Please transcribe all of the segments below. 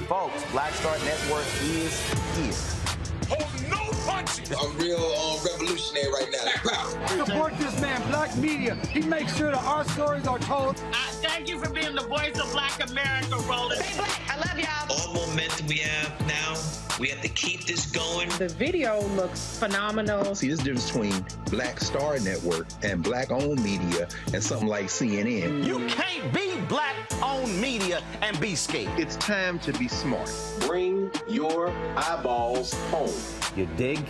Folks, Black Star Network is here. Hold no punches! I'm real revolutionary right now. Support this man, Black Media. He makes sure that our stories are told. Thank you for being the voice of Black America, Roland. Stay black. I love y'all. All momentum we have now, we have to keep this going. The video looks phenomenal. See, there's a difference between Black Star Network and Black-owned media and something like CNN. You can't be Black-owned media and be scared. It's time to be smart. Bring your eyeballs home. You dig?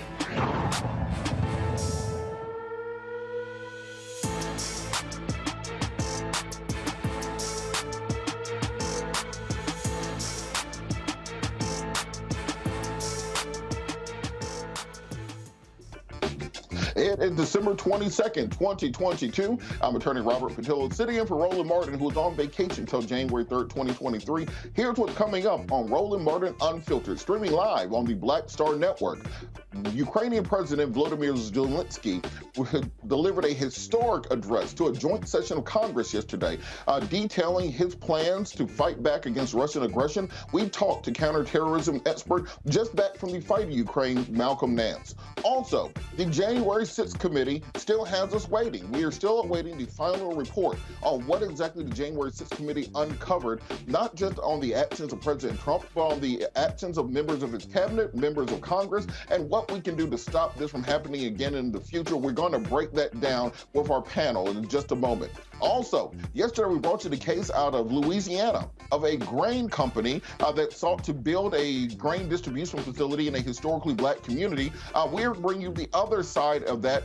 It is December 22nd, 2022. I'm attorney Robert Patillo, sitting in for Roland Martin, who is on vacation until January 3rd, 2023. Here's what's coming up on Roland Martin Unfiltered, streaming live on the Black Star Network. Ukrainian President Volodymyr Zelensky delivered a historic address to a joint session of Congress yesterday, detailing his plans to fight back against Russian aggression. We talked to counterterrorism expert just back from the fight in Ukraine, Malcolm Nance. Also, the January 6th committee still has us waiting. We are still awaiting the final report on what exactly the January 6th committee uncovered, not just on the actions of President Trump, but on the actions of members of his cabinet, members of Congress, and what we can do to stop this from happening again in the future. We're going to break that down with our panel in just a moment. Also, yesterday we brought you the case out of Louisiana of a grain company that sought to build a grain distribution facility in a historically Black community. We're bringing you the other side of that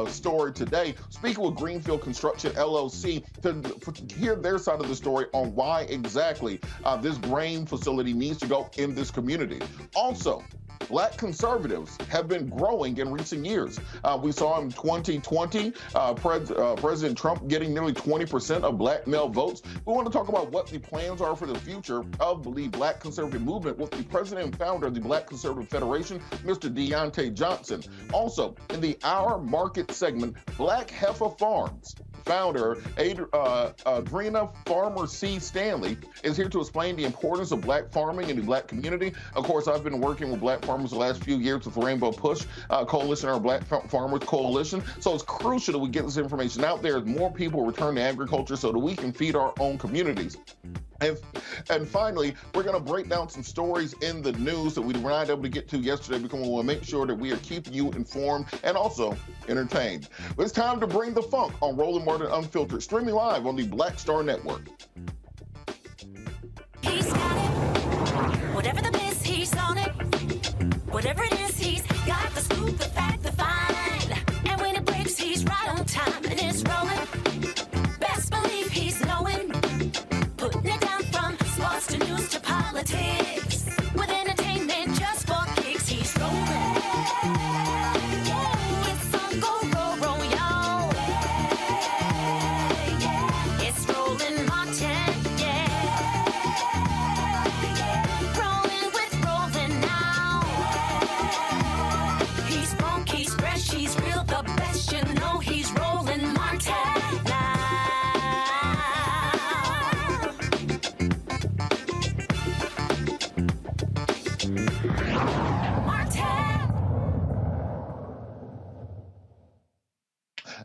story today, speaking with Greenfield Construction LLC to hear their side of the story on why exactly this grain facility needs to go in this community. Also, Black conservatives have been growing in recent years. We saw in 2020, President Trump getting nearly 20% of black male votes. We want to talk about what the plans are for the future of the Black conservative movement with the president and founder of the Black Conservative Federation, Mr. Deontay Johnson. Also, in the Our Market segment, Black Heffa Farms founder Adrena Farmer C. Stanley is here to explain the importance of black farming in the black community. Of course, I've been working with black farmers the last few years with the Rainbow Push Coalition, our Black Farmers Coalition. So it's crucial that we get this information out there as more people return to agriculture so that we can feed our own communities. And finally, we're going to break down some stories in the news that we were not able to get to yesterday because we want to make sure that we are keeping you informed and also entertained. But it's time to bring the funk on Roland Martin Unfiltered, streaming live on the Black Star Network. He's got it. Whatever the miss, he's on it. Whatever it is, he's got the scoop, the fact, the find. And when it breaks, he's right on time and it's rolling. Best believe he's knowing. Putting it down from sports to news to politics. With entertainment just for kicks, he's rolling. It's on go, y'all. It's Roland Martin, rolling with Roland now. He's funk, he's fresh, he's real, the best, you know he's Roland Martin now.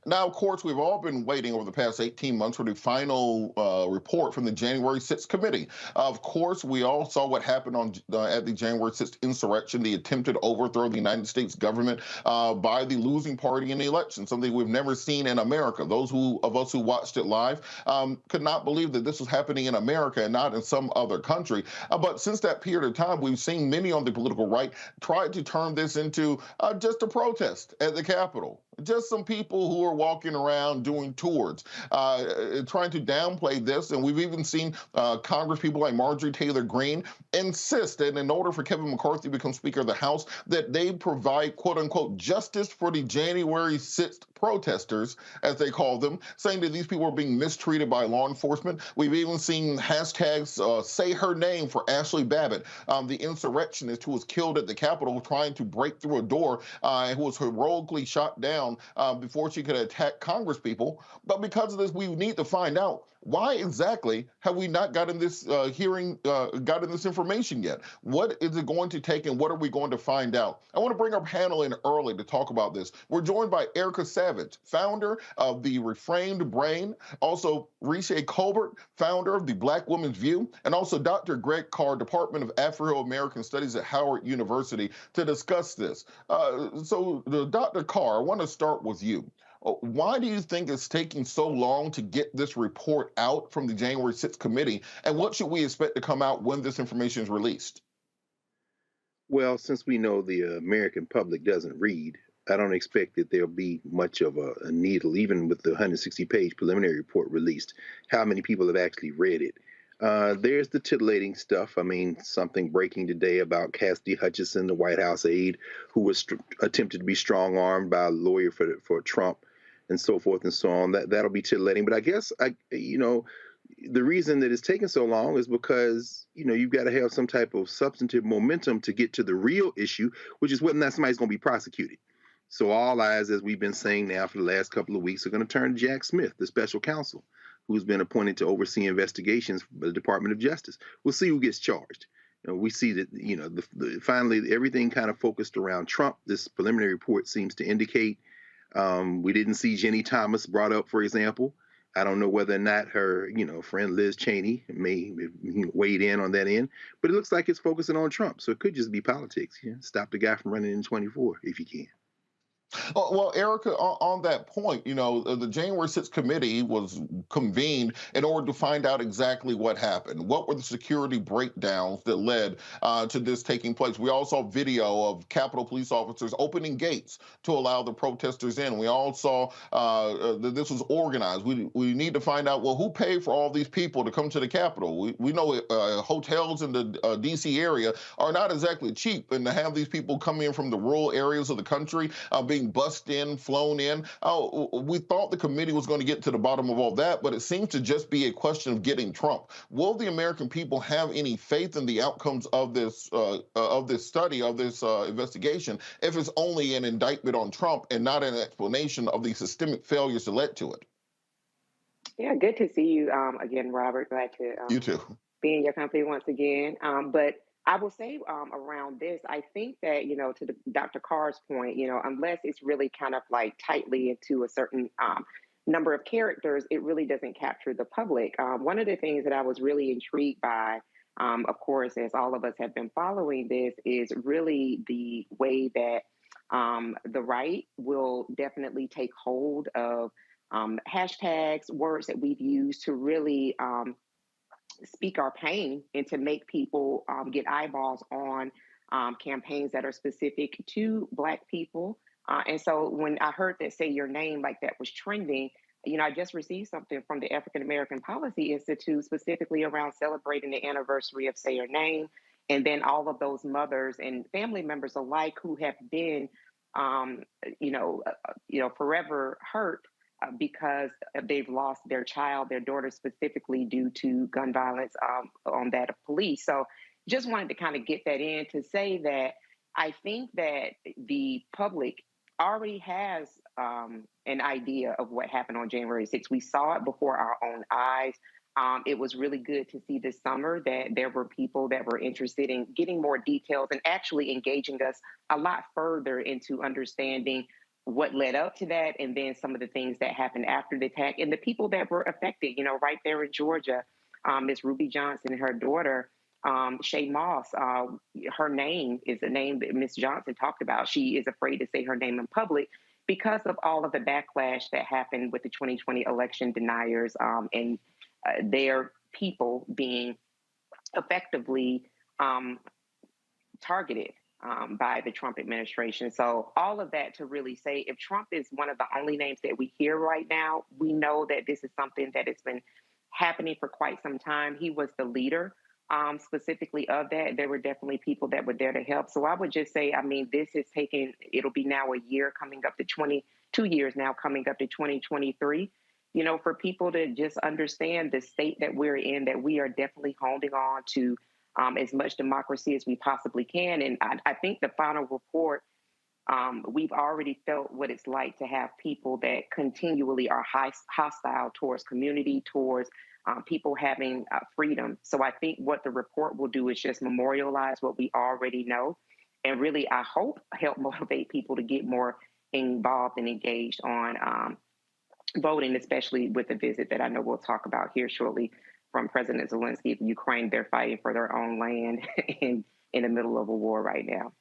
Now, of course, we've all been waiting over the past 18 months for the final report from the January 6th committee. Of course, we all saw what happened on at the January 6th insurrection, the attempted overthrow of the United States government by the losing party in the election, something we've never seen in America. Those of us who watched it live could not believe that this was happening in America and not in some other country. But since that period of time, we've seen many on the political right try to turn this into just a protest at the Capitol. Just some people who are walking around doing tours, trying to downplay this. And we've even seen Congress people like Marjorie Taylor Greene insist that in order for Kevin McCarthy to become Speaker of the House, that they provide, quote unquote, justice for the January 6th protesters, as they call them, saying that these people are being mistreated by law enforcement. We've even seen hashtags say her name for Ashley Babbitt, the insurrectionist who was killed at the Capitol trying to break through a door and who was heroically shot down before she could attack Congress people. But because of this, we need to find out why exactly have we not gotten this gotten this information yet? What is it going to take and what are we going to find out? I want to bring our panel in early to talk about this. We're joined by Erica Savage, founder of the Reframed Brain, also Riche Colbert, founder of the Black Women's View, and also Dr. Greg Carr, Department of Afro-American Studies at Howard University, to discuss this. So Dr. Carr, I want to start with you. Why do you think it's taking so long to get this report out from the January 6th committee, and what should we expect to come out when this information is released? Well, since we know the American public doesn't read, I don't expect that there'll be much of a needle, even with the 160-page preliminary report released, how many people have actually read it. There's the titillating stuff. I mean, something breaking today about Cassidy Hutchinson, the White House aide, who was attempted to be strong-armed by a lawyer for Trump, and so forth and so on. That'll be titillating. But I guess, the reason that it's taken so long is because, you've got to have some type of substantive momentum to get to the real issue, which is whether or not somebody's going to be prosecuted. So all eyes, as we've been saying now for the last couple of weeks, are going to turn to Jack Smith, the special counsel, who's been appointed to oversee investigations by the Department of Justice. We'll see who gets charged. We see that, finally, everything kind of focused around Trump. This preliminary report seems to indicate we didn't see Jenny Thomas brought up, for example. I don't know whether or not her, friend Liz Cheney may weighed in on that end, but it looks like it's focusing on Trump. So it could just be politics. Stop the guy from running in 24 if you can. Well, Erica, on that point, the January 6th committee was convened in order to find out exactly what happened. What were the security breakdowns that led to this taking place? We all saw video of Capitol police officers opening gates to allow the protesters in. We all saw that this was organized. We need to find out, well, who paid for all these people to come to the Capitol? We know hotels in the D.C. area are not exactly cheap, and to have these people come in from the rural areas of the country being bussed in, flown in. We thought the committee was going to get to the bottom of all that, but it seems to just be a question of getting Trump. Will the American people have any faith in the outcomes of this study, of this investigation, if it's only an indictment on Trump and not an explanation of the systemic failures that led to it? Yeah, good to see you again, Robert. Glad to you too. Be in your company once again. But I will say around this, I think that, to Dr. Carr's point, unless it's really kind of like tightly into a certain number of characters, it really doesn't capture the public. One of the things that I was really intrigued by, of course, as all of us have been following this, is really the way that the right will definitely take hold of hashtags, words that we've used to really speak our pain and to make people get eyeballs on campaigns that are specific to Black people. And so when I heard that Say Your Name like that was trending, I just received something from the African American Policy Institute specifically around celebrating the anniversary of Say Your Name. And then all of those mothers and family members alike who have been, forever hurt because they've lost their child, their daughter specifically, due to gun violence on that of police. So just wanted to kind of get that in to say that I think that the public already has an idea of what happened on January 6th. We saw it before our own eyes. It was really good to see this summer that there were people that were interested in getting more details and actually engaging us a lot further into understanding what led up to that, and then some of the things that happened after the attack, and the people that were affected, right there in Georgia, Miss Ruby Johnson and her daughter, Shay Moss, her name is a name that Miss Johnson talked about. She is afraid to say her name in public because of all of the backlash that happened with the 2020 election deniers and their people being effectively targeted by the Trump administration. So all of that to really say, if Trump is one of the only names that we hear right now, we know that this is something that has been happening for quite some time. He was the leader specifically of that. There were definitely people that were there to help. So I would just say, this is taking, it'll be now a year coming up to 22 years now coming up to 2023, for people to just understand the state that we're in, that we are definitely holding on to as much democracy as we possibly can. And I think the final report, we've already felt what it's like to have people that continually are hostile towards community, towards people having freedom. So I think what the report will do is just memorialize what we already know. And really, I hope, help motivate people to get more involved and engaged on voting, especially with the visit that I know we'll talk about here shortly from President Zelensky of Ukraine. They're fighting for their own land in the middle of a war right now.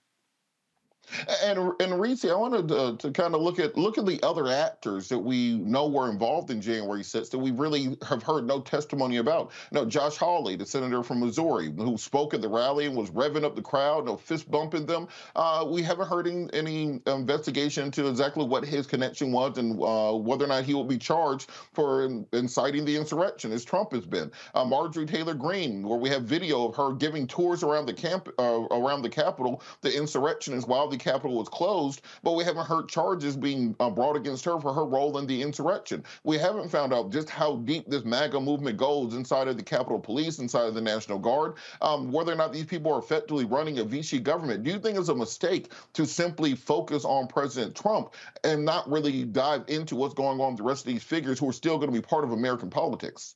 And Reese, I wanted to kind of look at the other actors that we know were involved in January 6th that we really have heard no testimony about. Josh Hawley, the senator from Missouri, who spoke at the rally and was revving up the crowd, fist bumping them. We haven't heard any investigation into exactly what his connection was and whether or not he will be charged for inciting the insurrection, as Trump has been. Marjorie Taylor Greene, where we have video of her giving tours around the around the Capitol, the insurrectionists, while the Capitol was closed, but we haven't heard charges being brought against her for her role in the insurrection. We haven't found out just how deep this MAGA movement goes inside of the Capitol Police, inside of the National Guard, whether or not these people are effectively running a Vichy government. Do you think it's a mistake to simply focus on President Trump and not really dive into what's going on with the rest of these figures who are still going to be part of American politics?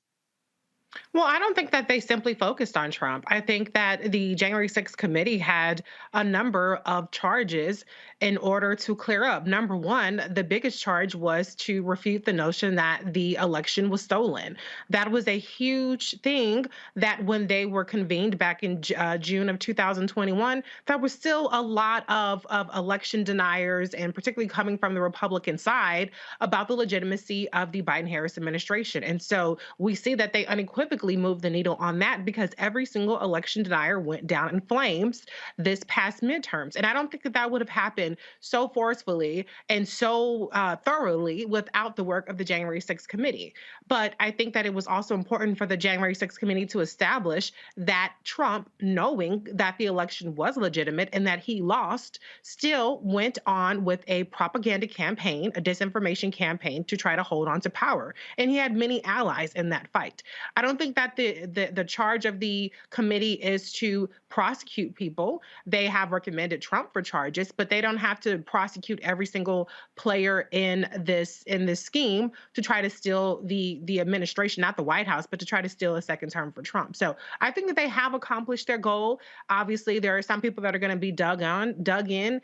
Well, I don't think that they simply focused on Trump. I think that the January 6th committee had a number of charges in order to clear up. Number one, the biggest charge was to refute the notion that the election was stolen. That was a huge thing that when they were convened back in June of 2021, there was still a lot of election deniers, and particularly coming from the Republican side, about the legitimacy of the Biden-Harris administration. And so we see that they unequivocally moved the needle on that because every single election denier went down in flames this past midterms. And I don't think that that would have happened so forcefully and so thoroughly without the work of the January 6th committee. But I think that it was also important for the January 6th committee to establish that Trump, knowing that the election was legitimate and that he lost, still went on with a propaganda campaign, a disinformation campaign to try to hold on to power. And he had many allies in that fight. I don't think that the charge of the committee is to prosecute people. They have recommended Trump for charges, but they don't have to prosecute every single player in this scheme to try to steal the administration, not the White House, but to try to steal a second term for Trump. So I think that they have accomplished their goal. Obviously, there are some people that are going to be dug in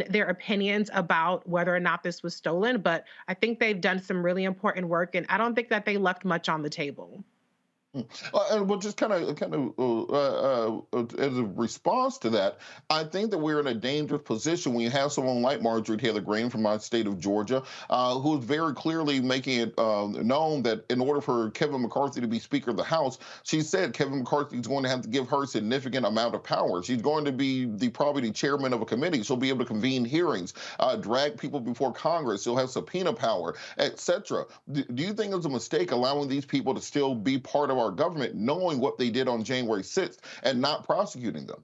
their opinions about whether or not this was stolen, but I think they've done some really important work, and I don't think that they left much on the table. And well, just kind of as a response to that, I think that we're in a dangerous position when you have someone like Marjorie Taylor Greene from my state of Georgia, who is very clearly making it known that in order for Kevin McCarthy to be Speaker of the House, she said Kevin McCarthy is going to have to give her a significant amount of power. She's going to be probably the chairman of a committee. She'll be able to convene hearings, drag people before Congress. She'll have subpoena power, etc. Do you think it's a mistake allowing these people to still be part of our government, knowing what they did on January 6th and not prosecuting them?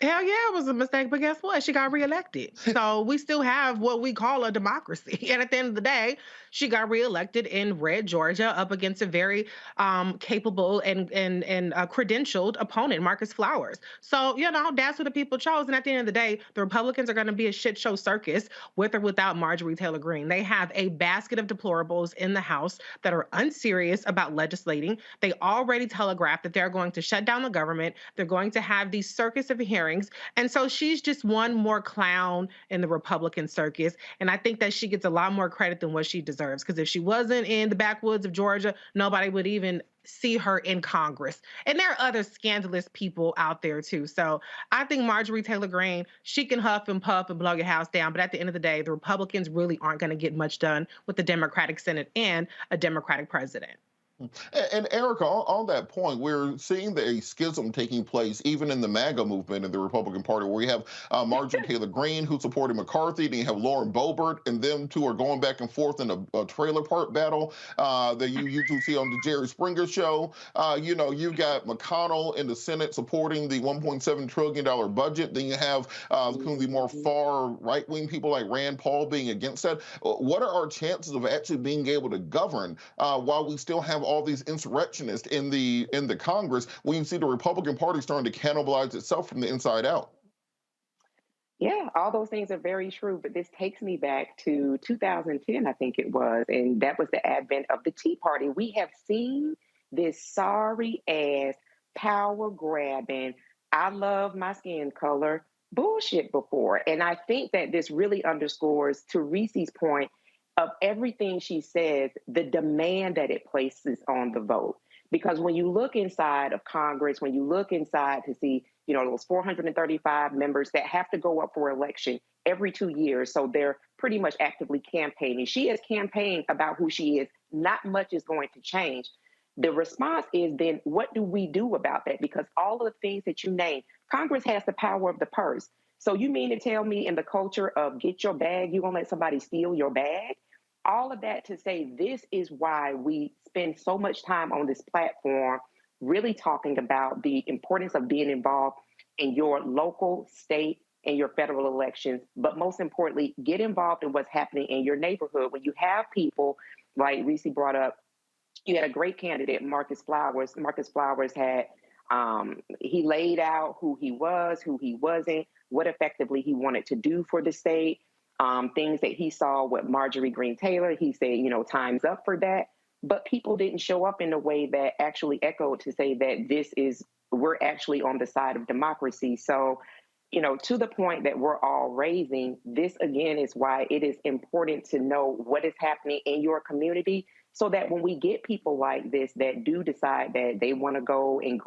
Hell yeah, it was a mistake, but guess what? She got reelected. So we still have what we call a democracy. And at the end of the day, she got reelected in red Georgia up against a very capable and credentialed opponent, Marcus Flowers. So, that's who the people chose. And at the end of the day, the Republicans are going to be a shit show circus with or without Marjorie Taylor Greene. They have a basket of deplorables in the House that are unserious about legislating. They already telegraphed that they're going to shut down the government. They're going to have these circus of hearings. And so she's just one more clown in the Republican circus. And I think that she gets a lot more credit than what she deserves. Because if she wasn't in the backwoods of Georgia, nobody would even see her in Congress. And there are other scandalous people out there too. So I think Marjorie Taylor Greene, she can huff and puff and blow your house down. But at the end of the day, the Republicans really aren't going to get much done with the Democratic Senate and a Democratic president. And Erica, on that point, we're seeing a schism taking place even in the MAGA movement in the Republican Party, where you have Marjorie Taylor Greene, who supported McCarthy, then you have Lauren Boebert, and them two are going back and forth in a trailer park battle that you usually see on the Jerry Springer show. You've got McConnell in the Senate supporting the $1.7 trillion budget. Then you have the more far right-wing people like Rand Paul being against that. What are our chances of actually being able to govern while we still have all these insurrectionists in the Congress, when you see the Republican Party starting to cannibalize itself from the inside out? Yeah, all those things are very true, but this takes me back to 2010, I think it was, and that was the advent of the Tea Party. We have seen this sorry-ass, power-grabbing, I love my skin color bullshit before, and I think that this really underscores, to Reese's point, of everything she says, the demand that it places on the vote. Because when you look inside of Congress, when you look inside to see, those 435 members that have to go up for election every 2 years, so they're pretty much actively campaigning. She has campaigned about who she is. Not much is going to change. The response is then, what do we do about that? Because all of the things that you named, Congress has the power of the purse. So you mean to tell me in the culture of get your bag, you're going to let somebody steal your bag? All of that to say, this is why we spend so much time on this platform really talking about the importance of being involved in your local, state, and your federal elections. But most importantly, get involved in what's happening in your neighborhood. When you have people like Reese brought up, you had a great candidate, Marcus Flowers. Marcus Flowers had, he laid out who he was, who he wasn't, what effectively he wanted to do for the state, things that he saw with Marjorie Greene Taylor. He said, time's up for that. but people didn't show up in a way that actually echoed to say that we're actually on the side of democracy. So, to the point that we're all raising, this again is why it is important to know what is happening in your community, so that when we get people like this that do decide that they want to go and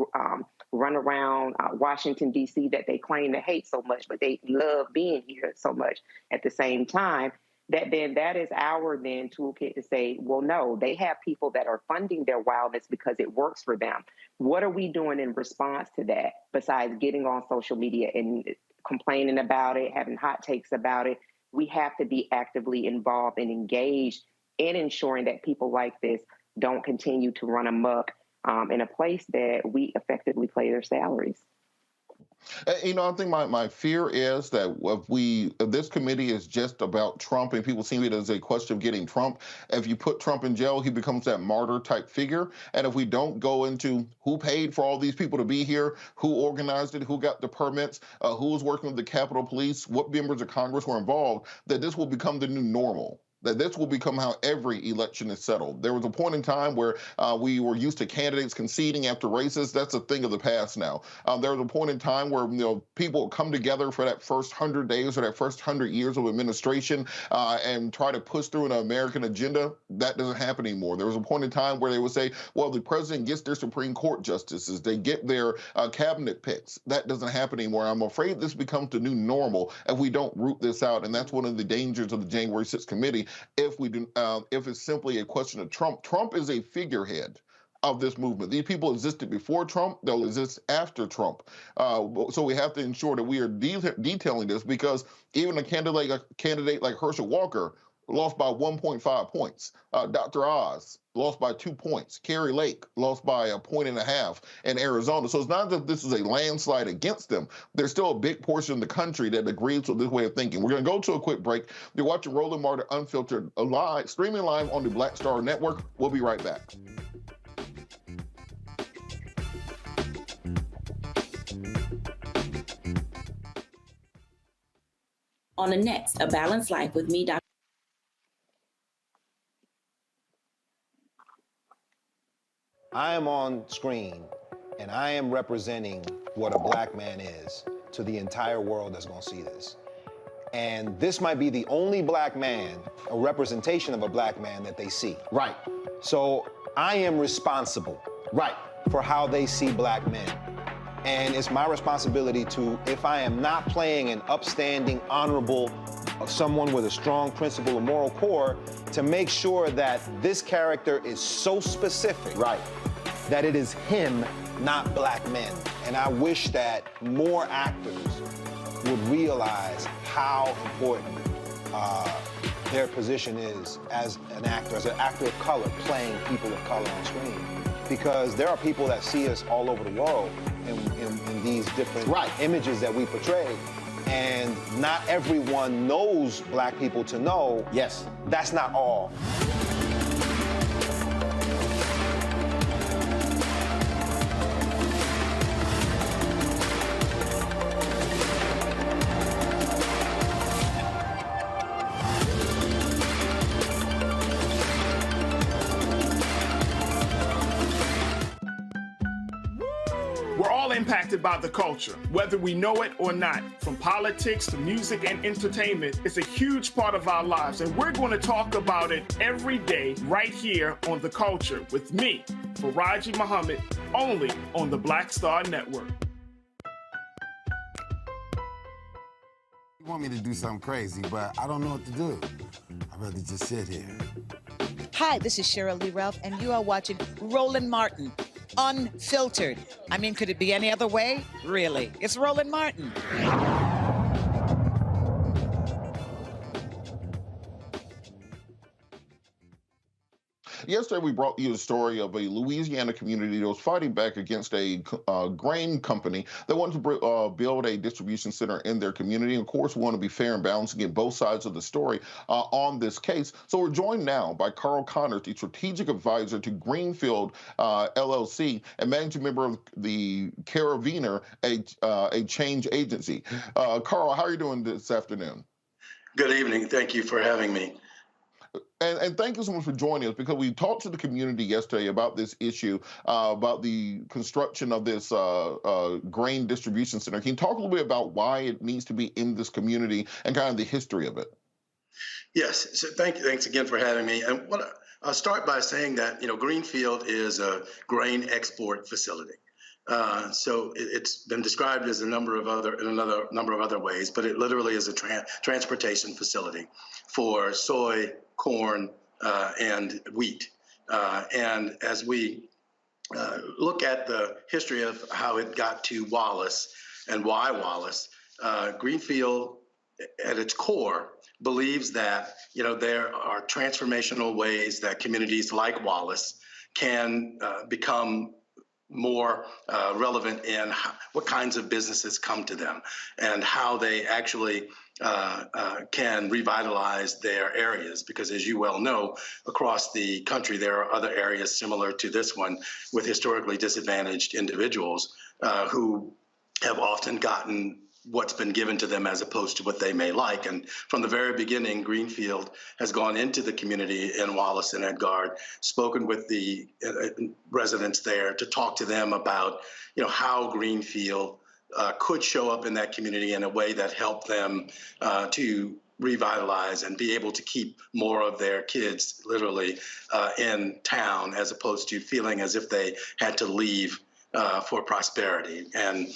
run around Washington, D.C., that they claim to hate so much, but they love being here so much at the same time, that is our toolkit to say, well, no, they have people that are funding their wildness because it works for them. What are we doing in response to that besides getting on social media and complaining about it, having hot takes about it? We have to be actively involved and engaged in ensuring that people like this don't continue to run amok in a place that we effectively pay their salaries. I think my fear is that if this committee is just about Trump and people see it as a question of getting Trump, if you put Trump in jail, he becomes that martyr type figure. And if we don't go into who paid for all these people to be here, who organized it, who got the permits, who was working with the Capitol Police, what members of Congress were involved, that this will become the new normal. That this will become how every election is settled. There was a point in time where we were used to candidates conceding after races. That's a thing of the past now. There was a point in time where people come together for that first 100 days or that first 100 years of administration and try to push through an American agenda. That doesn't happen anymore. There was a point in time where they would say, well, the president gets their Supreme Court justices. They get their cabinet picks. That doesn't happen anymore. I'm afraid this becomes the new normal if we don't root this out. And that's one of the dangers of the January 6th committee. If it's simply a question of Trump. Trump is a figurehead of this movement. These people existed before Trump. They'll exist after Trump. So we have to ensure that we are detailing this, because even a candidate like Herschel Walker lost by 1.5 points. Dr. Oz lost by 2 points. Carrie Lake lost by 1.5 points in Arizona. So it's not that this is a landslide against them. There's still a big portion of the country that agrees with this way of thinking. We're going to go to a quick break. You're watching Roland Martin Unfiltered live, streaming live on the Black Star Network. We'll be right back. On the next A Balanced Life with me, Dr. I am on screen, and I am representing what a black man is to the entire world that's going to see this. And this might be the only black man, a representation of a black man that they see. Right. So I am responsible. Right. For how they see black men. And it's my responsibility to, if I am not playing an upstanding, honorable, someone with a strong principle or moral core, to make sure that this character is so specific. Right. That it is him, not black men. And I wish that more actors would realize how important their position is as an actor of color, playing people of color on screen. Because there are people that see us all over the world in these different images that we portray. And not everyone knows black people to know. Yes. That's not all. We're all impacted by the culture, whether we know it or not. From politics to music and entertainment, it's a huge part of our lives, and we're going to talk about it every day right here on The Culture with me, Faraji Muhammad, only on the Black Star Network. You want me to do something crazy, but I don't know what to do. I'd rather just sit here. Hi, this is Cheryl Lee Ralph, and you are watching Roland Martin, Unfiltered. I mean, could it be any other way? Really? It's Roland Martin. Yesterday, we brought you the story of a Louisiana community that was fighting back against a grain company that wanted to build a distribution center in their community. And of course, we want to be fair and balanced and get both sides of the story on this case. So we're joined now by Carl Connors, the strategic advisor to Greenfield LLC and managing member of the Carabiner, a change agency. Carl, how are you doing this afternoon? Good evening. Thank you for having me. And thank you so much for joining us, because we talked to the community yesterday about this issue, about the construction of this grain distribution center. Can you talk a little bit about why it needs to be in this community and kind of the history of it? Yes, so thanks again for having me. And I'll start by saying that, Greenfield is a grain export facility. So it's been described as in a number of other ways, but it literally is a transportation facility for soy, corn, and wheat. And as we look at the history of how it got to Wallace and why Wallace, Greenfield at its core believes that there are transformational ways that communities like Wallace can become more relevant in what kinds of businesses come to them and how they actually can revitalize their areas. Because as you well know, across the country, there are other areas similar to this one with historically disadvantaged individuals who have often gotten what's been given to them as opposed to what they may like. And from the very beginning, Greenfield has gone into the community in Wallace and Edgard, spoken with the residents there to talk to them about, how Greenfield could show up in that community in a way that helped them to revitalize and be able to keep more of their kids literally in town, as opposed to feeling as if they had to leave for prosperity. And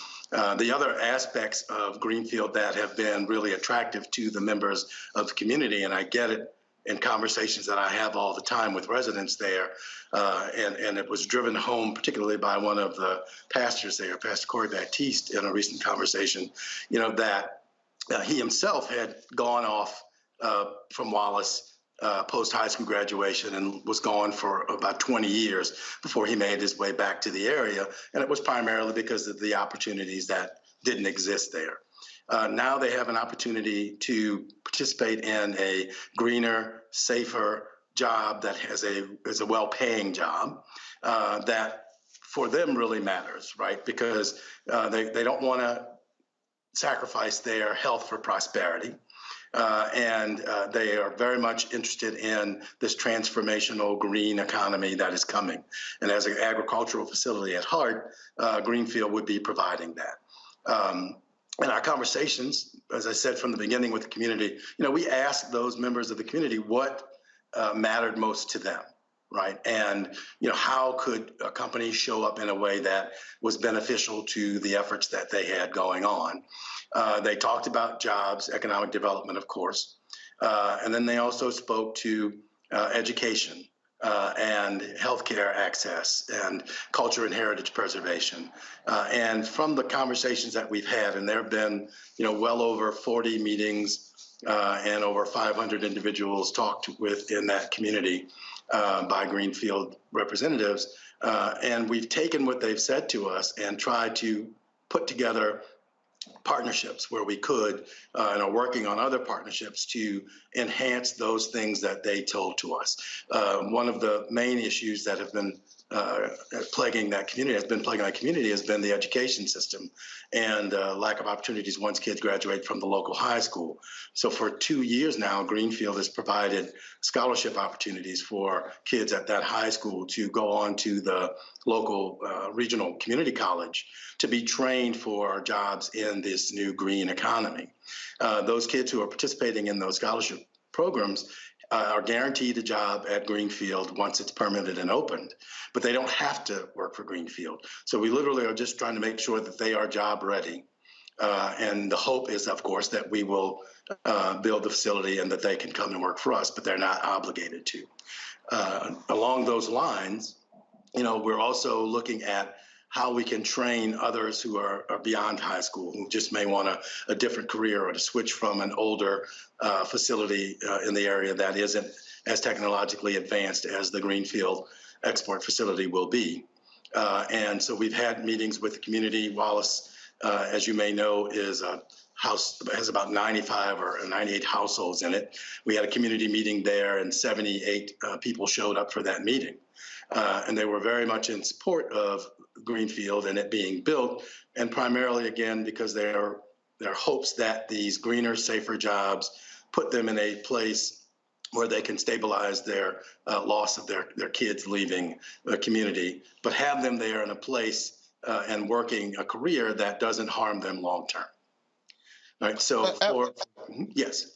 the other aspects of Greenfield that have been really attractive to the members of the community, and I get it in conversations that I have all the time with residents there, and it was driven home particularly by one of the pastors there, Pastor Corey Baptiste, in a recent conversation, that he himself had gone off from Wallace post-high school graduation and was gone for about 20 years before he made his way back to the area. And it was primarily because of the opportunities that didn't exist there. Now they have an opportunity to participate in a greener, safer job that is a well-paying job that for them really matters, right? Because they don't want to sacrifice their health for prosperity. And they are very much interested in this transformational green economy that is coming. And as an agricultural facility at heart, Greenfield would be providing that. In our conversations, as I said from the beginning with the community, we asked those members of the community what mattered most to them, right? And, how could a company show up in a way that was beneficial to the efforts that they had going on? They talked about jobs, economic development, of course. And then they also spoke to education and healthcare access and culture and heritage preservation. And from the conversations that we've had, and there have been, well over 40 meetings and over 500 individuals talked with in that community by Greenfield representatives. And we've taken what they've said to us and tried to put together partnerships where we could and are working on other partnerships to enhance those things that they told to us. One of the main issues that have been plaguing that community has been the education system and lack of opportunities once kids graduate from the local high school. So for 2 years now, Greenfield has provided scholarship opportunities for kids at that high school to go on to the local regional community college to be trained for jobs in this new green economy. Those kids who are participating in those scholarship programs are guaranteed a job at Greenfield once it's permitted and opened, but they don't have to work for Greenfield. So we literally are just trying to make sure that they are job ready. And the hope is, of course, that we will build the facility and that they can come and work for us, but they're not obligated to. Along those lines, we're also looking at how we can train others who are beyond high school, who just may want a different career or to switch from an older facility in the area that isn't as technologically advanced as the Greenfield export facility will be. And so we've had meetings with the community. Wallace, as you may know, is a house, has about 95 or 98 households in it. We had a community meeting there and 78 people showed up for that meeting. And they were very much in support of Greenfield and it being built, and primarily, again, because there are hopes that these greener, safer jobs put them in a place where they can stabilize their loss of their kids leaving the community, but have them there in a place and working a career that doesn't harm them long term. Right. So, yes.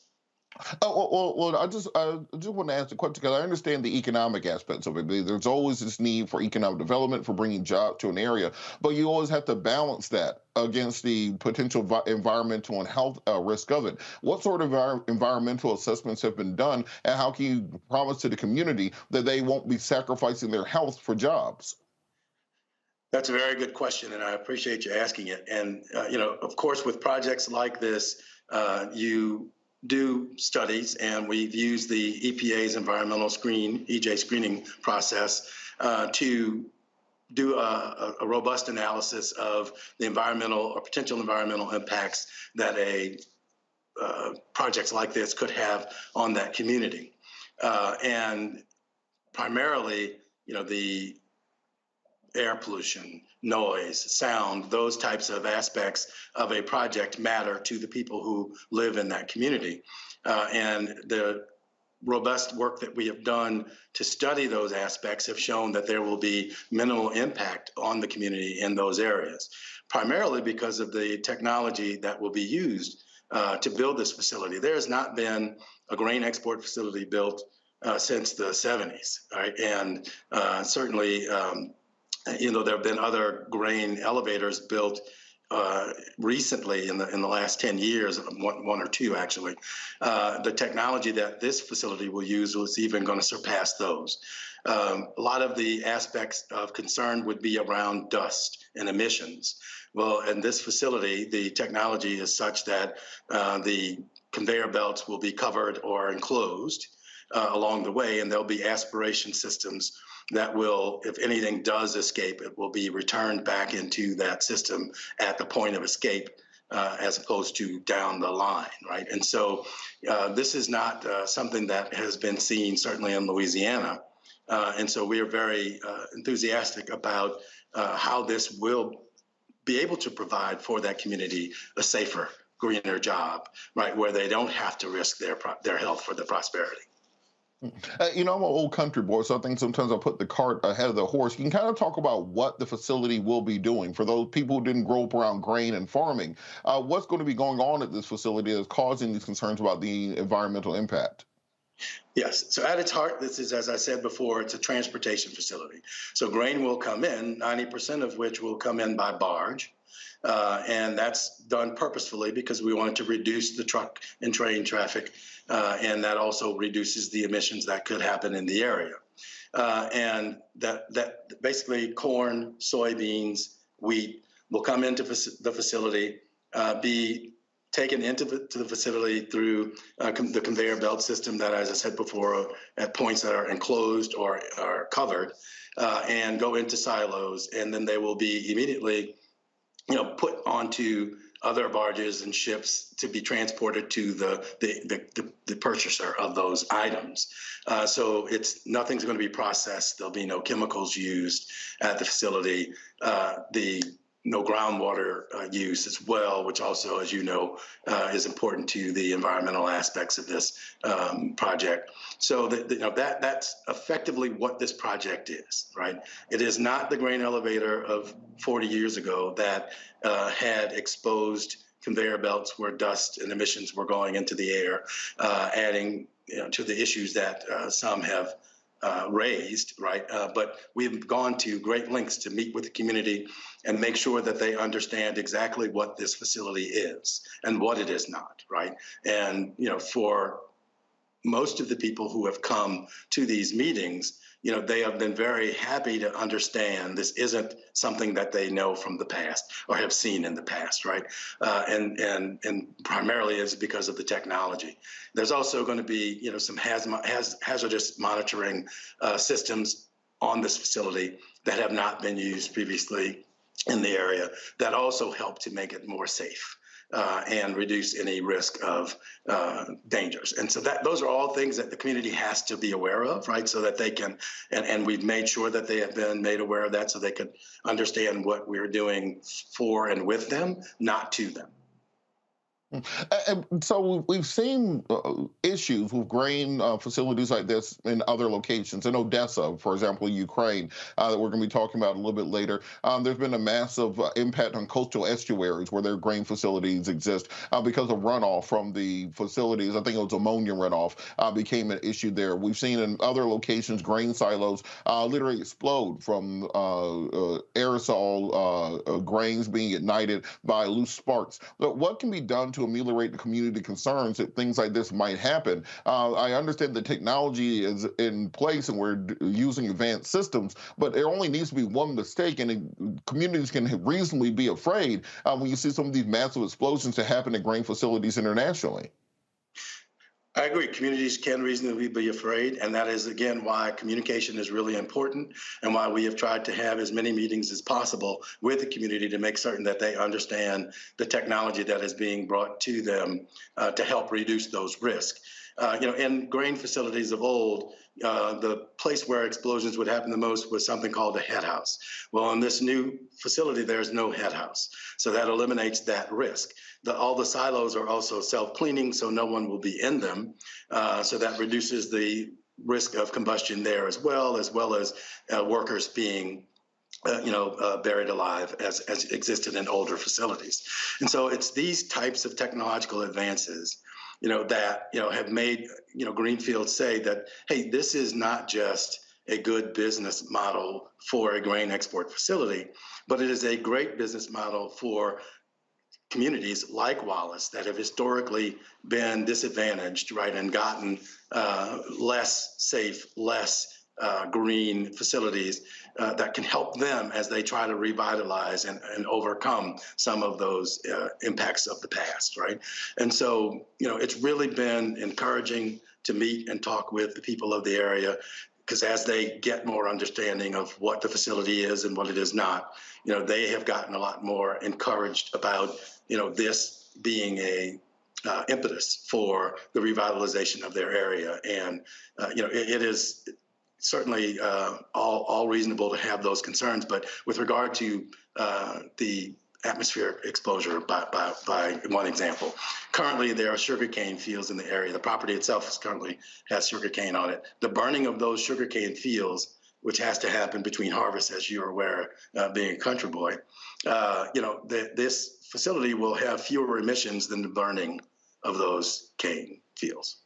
Well, I just want to ask the question because I understand the economic aspects of it. There's always this need for economic development, for bringing jobs to an area, but you always have to balance that against the potential environmental and health risk of it. What sort of environmental assessments have been done, and how can you promise to the community that they won't be sacrificing their health for jobs? That's a very good question, and I appreciate you asking it. And, of course, with projects like this, you do studies, and we've used the EPA's environmental EJ screening process to do a robust analysis of the environmental or potential environmental impacts that projects like this could have on that community. And primarily, the air pollution, noise, sound, those types of aspects of a project matter to the people who live in that community. And the robust work that we have done to study those aspects have shown that there will be minimal impact on the community in those areas, primarily because of the technology that will be used to build this facility. There has not been a grain export facility built since the 70s, right? And certainly, there have been other grain elevators built recently in the last 10 years, one or two actually. The technology that this facility will use is even going to surpass those. A lot of the aspects of concern would be around dust and emissions. Well, in this facility, the technology is such that the conveyor belts will be covered or enclosed along the way, and there'll be aspiration systems that will, if anything does escape, it will be returned back into that system at the point of escape, as opposed to down the line, right? And so this is not something that has been seen, certainly in Louisiana. And so we are very enthusiastic about how this will be able to provide for that community a safer, greener job, right, where they don't have to risk their health for their prosperity. I'm an old country boy, so I think sometimes I put the cart ahead of the horse. You can kind of talk about what the facility will be doing for those people who didn't grow up around grain and farming. What's going to be going on at this facility that's causing these concerns about the environmental impact? Yes. So at its heart, this is, as I said before, it's a transportation facility. So grain will come in, 90% of which will come in by barge. And that's done purposefully because we wanted to reduce the truck and train traffic, and that also reduces the emissions that could happen in the area. And that basically corn, soybeans, wheat will come into the facility, be taken into the facility through the conveyor belt system that, as I said before, at points that are enclosed or are covered, and go into silos, and then they will be immediately put onto other barges and ships to be transported to the purchaser of those items. So nothing's going to be processed. There'll be no chemicals used at the facility. No groundwater use as well, which also, as you know, is important to the environmental aspects of this project. So that's effectively what this project is, right? It is not the grain elevator of 40 years ago that had exposed conveyor belts where dust and emissions were going into the air, adding to the issues that some have raised, right? But we've gone to great lengths to meet with the community and make sure that they understand exactly what this facility is and what it is not, right? And, for most of the people who have come to these meetings, they have been very happy to understand this isn't something that they know from the past or have seen in the past, right? And primarily it's because of the technology. There's also going to be, some hazardous monitoring systems on this facility that have not been used previously in the area that also help to make it more safe. And reduce any risk of dangers. And so those are all things that the community has to be aware of, right? So that they can, and we've made sure that they have been made aware of that so they could understand what we're doing for and with them, not to them. And so we've seen issues with grain facilities like this in other locations. In Odessa, for example, Ukraine, that we're going to be talking about a little bit later. There's been a massive impact on coastal estuaries where their grain facilities exist because of runoff from the facilities. I think it was ammonia runoff became an issue there. We've seen in other locations grain silos literally explode from aerosol grains being ignited by loose sparks. But what can be done to ameliorate the community concerns that things like this might happen? I understand the technology is in place and we're using advanced systems, but there only needs to be one mistake, and communities can reasonably be afraid when you see some of these massive explosions that happen at grain facilities internationally. I agree. Communities can reasonably be afraid, and that is, again, why communication is really important and why we have tried to have as many meetings as possible with the community to make certain that they understand the technology that is being brought to them to help reduce those risks. In grain facilities of old, the place where explosions would happen the most was something called a head house. Well, in this new facility, there's no head house. So that eliminates that risk. All the silos are also self-cleaning, so no one will be in them. So that reduces the risk of combustion there as well as workers being buried alive as existed in older facilities. And so it's these types of technological advances that have made Greenfield say that, hey, this is not just a good business model for a grain export facility, but it is a great business model for communities like Wallace that have historically been disadvantaged, right, and gotten less safe, less green facilities that can help them as they try to revitalize and overcome some of those impacts of the past, right? And so, it's really been encouraging to meet and talk with the people of the area, because as they get more understanding of what the facility is and what it is not, they have gotten a lot more encouraged about, this being a impetus for the revitalization of their area. And, it is certainly all reasonable to have those concerns. But with regard to the atmospheric exposure, by one example, currently there are sugarcane fields in the area. The property itself currently has sugarcane on it. The burning of those sugarcane fields, which has to happen between harvests, as you're aware, being a country boy, this facility will have fewer emissions than the burning of those cane fields.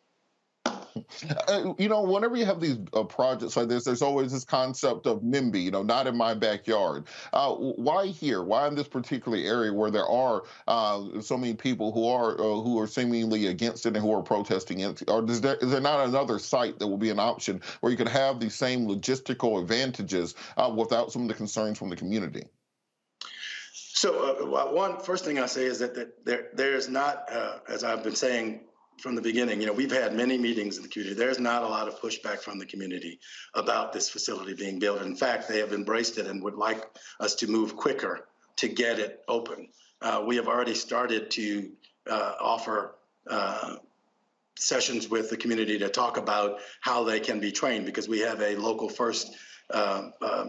Whenever you have these projects like this, there's always this concept of NIMBY, not in my backyard. Why here? Why in this particular area where there are so many people who are seemingly against it and who are protesting it? Or is there not another site that will be an option where you could have the same logistical advantages without some of the concerns from the community? So first thing I say is that there's not, as I've been saying from the beginning, we've had many meetings in the community. There's not a lot of pushback from the community about this facility being built. In fact, they have embraced it and would like us to move quicker to get it open. We have already started to offer sessions with the community to talk about how they can be trained, because we have a local first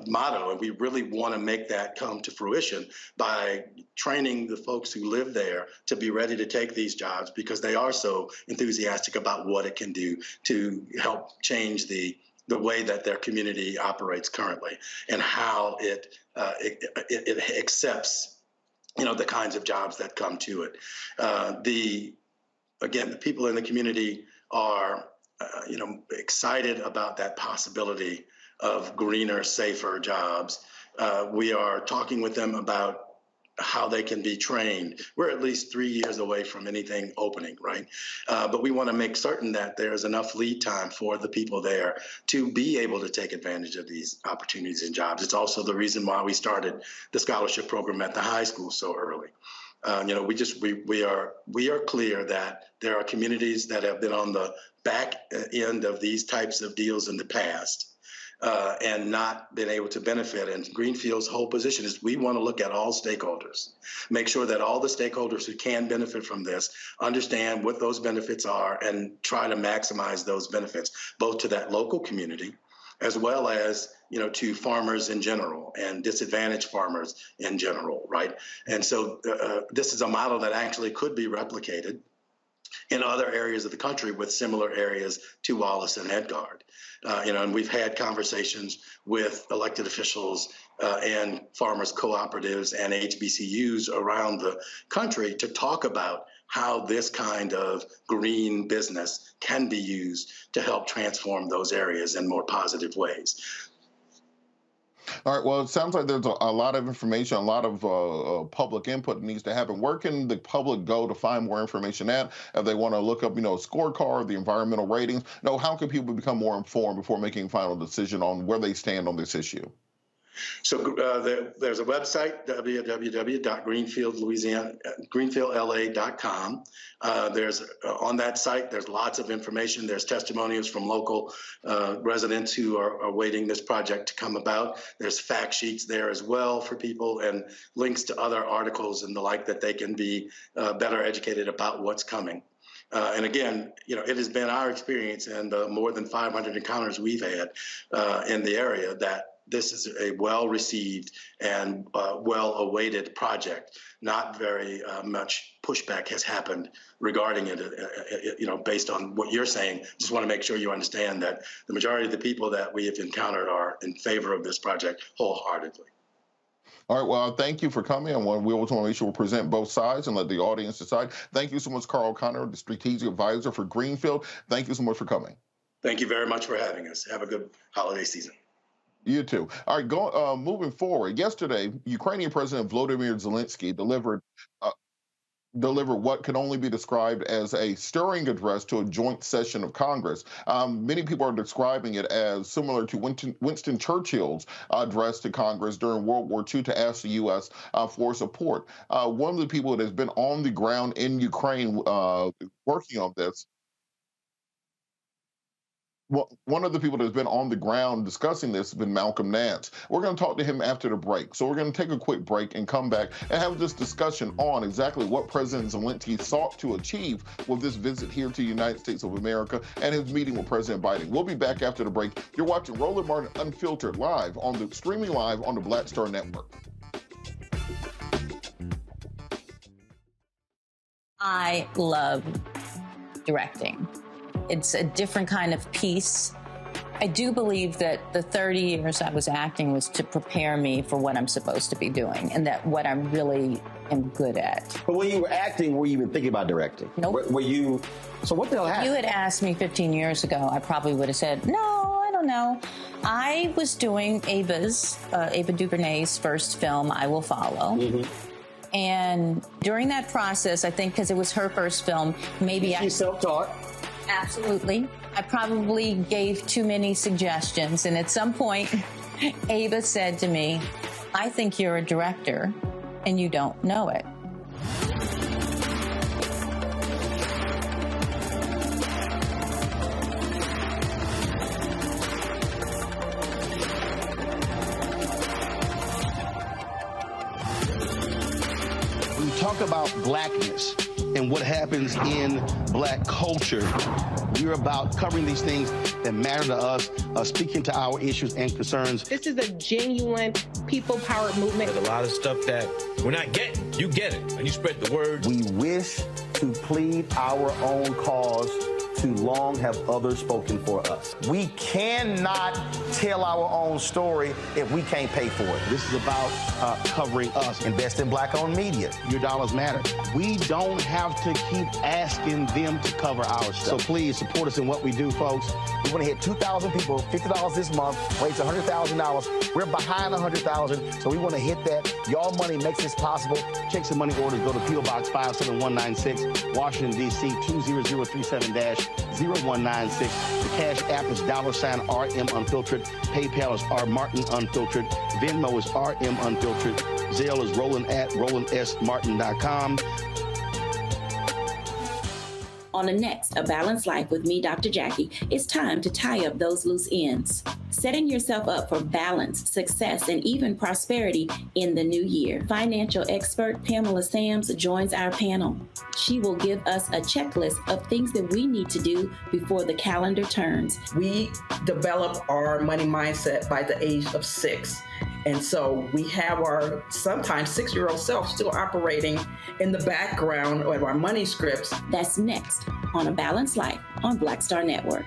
motto, and we really want to make that come to fruition by training the folks who live there to be ready to take these jobs, because they are so enthusiastic about what it can do to help change the way that their community operates currently and how it accepts the kinds of jobs that come to it. The people in the community are excited about that possibility of greener, safer jobs. We are talking with them about how they can be trained. We're at least 3 years away from anything opening, right? But we want to make certain that there's enough lead time for the people there to be able to take advantage of these opportunities and jobs. It's also the reason why we started the scholarship program at the high school so early. We are clear that there are communities that have been on the back end of these types of deals in the past, and not been able to benefit. And Greenfield's whole position is we want to look at all stakeholders, make sure that all the stakeholders who can benefit from this understand what those benefits are and try to maximize those benefits, both to that local community as well as, to farmers in general and disadvantaged farmers in general, right? And so this is a model that actually could be replicated in other areas of the country with similar areas to Wallace and Edgard. And we've had conversations with elected officials and farmers cooperatives and HBCUs around the country to talk about how this kind of green business can be used to help transform those areas in more positive ways. All right. Well, it sounds like there's a lot of information, a lot of public input that needs to happen. Where can the public go to find more information at? If they want to look up, scorecard, the environmental ratings, how can people become more informed before making a final decision on where they stand on this issue? So there's a website, www.greenfieldla.com. There's on that site, there's lots of information. There's testimonials from local residents who are waiting this project to come about. There's fact sheets there as well for people and links to other articles and the like that they can be better educated about what's coming. And again, it has been our experience and the more than 500 encounters we've had in the area that this is a well-received and well-awaited project. Not very much pushback has happened regarding it, based on what you're saying. Just want to make sure you understand that the majority of the people that we have encountered are in favor of this project wholeheartedly. All right, well, thank you for coming. And we always want to make sure we present both sides and let the audience decide. Thank you so much, Carl Connor, the Strategic Advisor for Greenfield. Thank you so much for coming. Thank you very much for having us. Have a good holiday season. You too. All right, moving forward. Yesterday, Ukrainian President Volodymyr Zelensky delivered what can only be described as a stirring address to a joint session of Congress. Many people are describing it as similar to Winston Churchill's address to Congress during World War II to ask the U.S. For support. One of the people that has been on the ground in Ukraine working on this, one of the people that's been on the ground discussing this has been Malcolm Nance. We're going to talk to him after the break. So we're going to take a quick break and come back and have this discussion on exactly what President Zelensky sought to achieve with this visit here to the United States of America and his meeting with President Biden. We'll be back after the break. You're watching Roland Martin Unfiltered streaming live on the Black Star Network. I love directing. It's a different kind of piece. I do believe that the 30 years I was acting was to prepare me for what I'm supposed to be doing and that what I really am good at. But when you were acting, were you even thinking about directing? Nope. So what the hell happened? If you had asked me 15 years ago, I probably would have said, no, I don't know. I was doing Ava DuVernay's first film, I Will Follow. Mm-hmm. And during that process, I think because it was her first film, She's self-taught. Absolutely. I probably gave too many suggestions. And at some point, Ava said to me, I think you're a director and you don't know it. When you talk about blackness and what happens in black culture, we're about covering these things that matter to us, speaking to our issues and concerns. This is a genuine people-powered movement. There's a lot of stuff that we're not getting. You get it, and you spread the word. We wish to plead our own cause. Too long have others spoken for us. We cannot tell our own story if we can't pay for it. This is about covering us. Invest in black-owned media. Your dollars matter. We don't have to keep asking them to cover our stuff. So please support us in what we do, folks. We want to hit 2,000 people, $50 this month, raise $100,000. We're behind 100,000, so we want to hit that. Y'all money makes this possible. Checks and money orders go to P.O. Box 57196, Washington, D.C. 20037-0196. The Cash App is $RM Unfiltered. PayPal is R Martin Unfiltered. Venmo is RM Unfiltered. Zelle is Roland@RolandSMartin.com. On the next A Balanced Life with me, Dr. Jackie, it's time to tie up those loose ends, setting yourself up for balance, success, and even prosperity in the new year. Financial expert Pamela Sams joins our panel. She will give us a checklist of things that we need to do before the calendar turns. We develop our money mindset by the age of 6. And so we have our sometimes 6-year-old self still operating in the background of our money scripts. That's next on A Balanced Life on Black Star Network.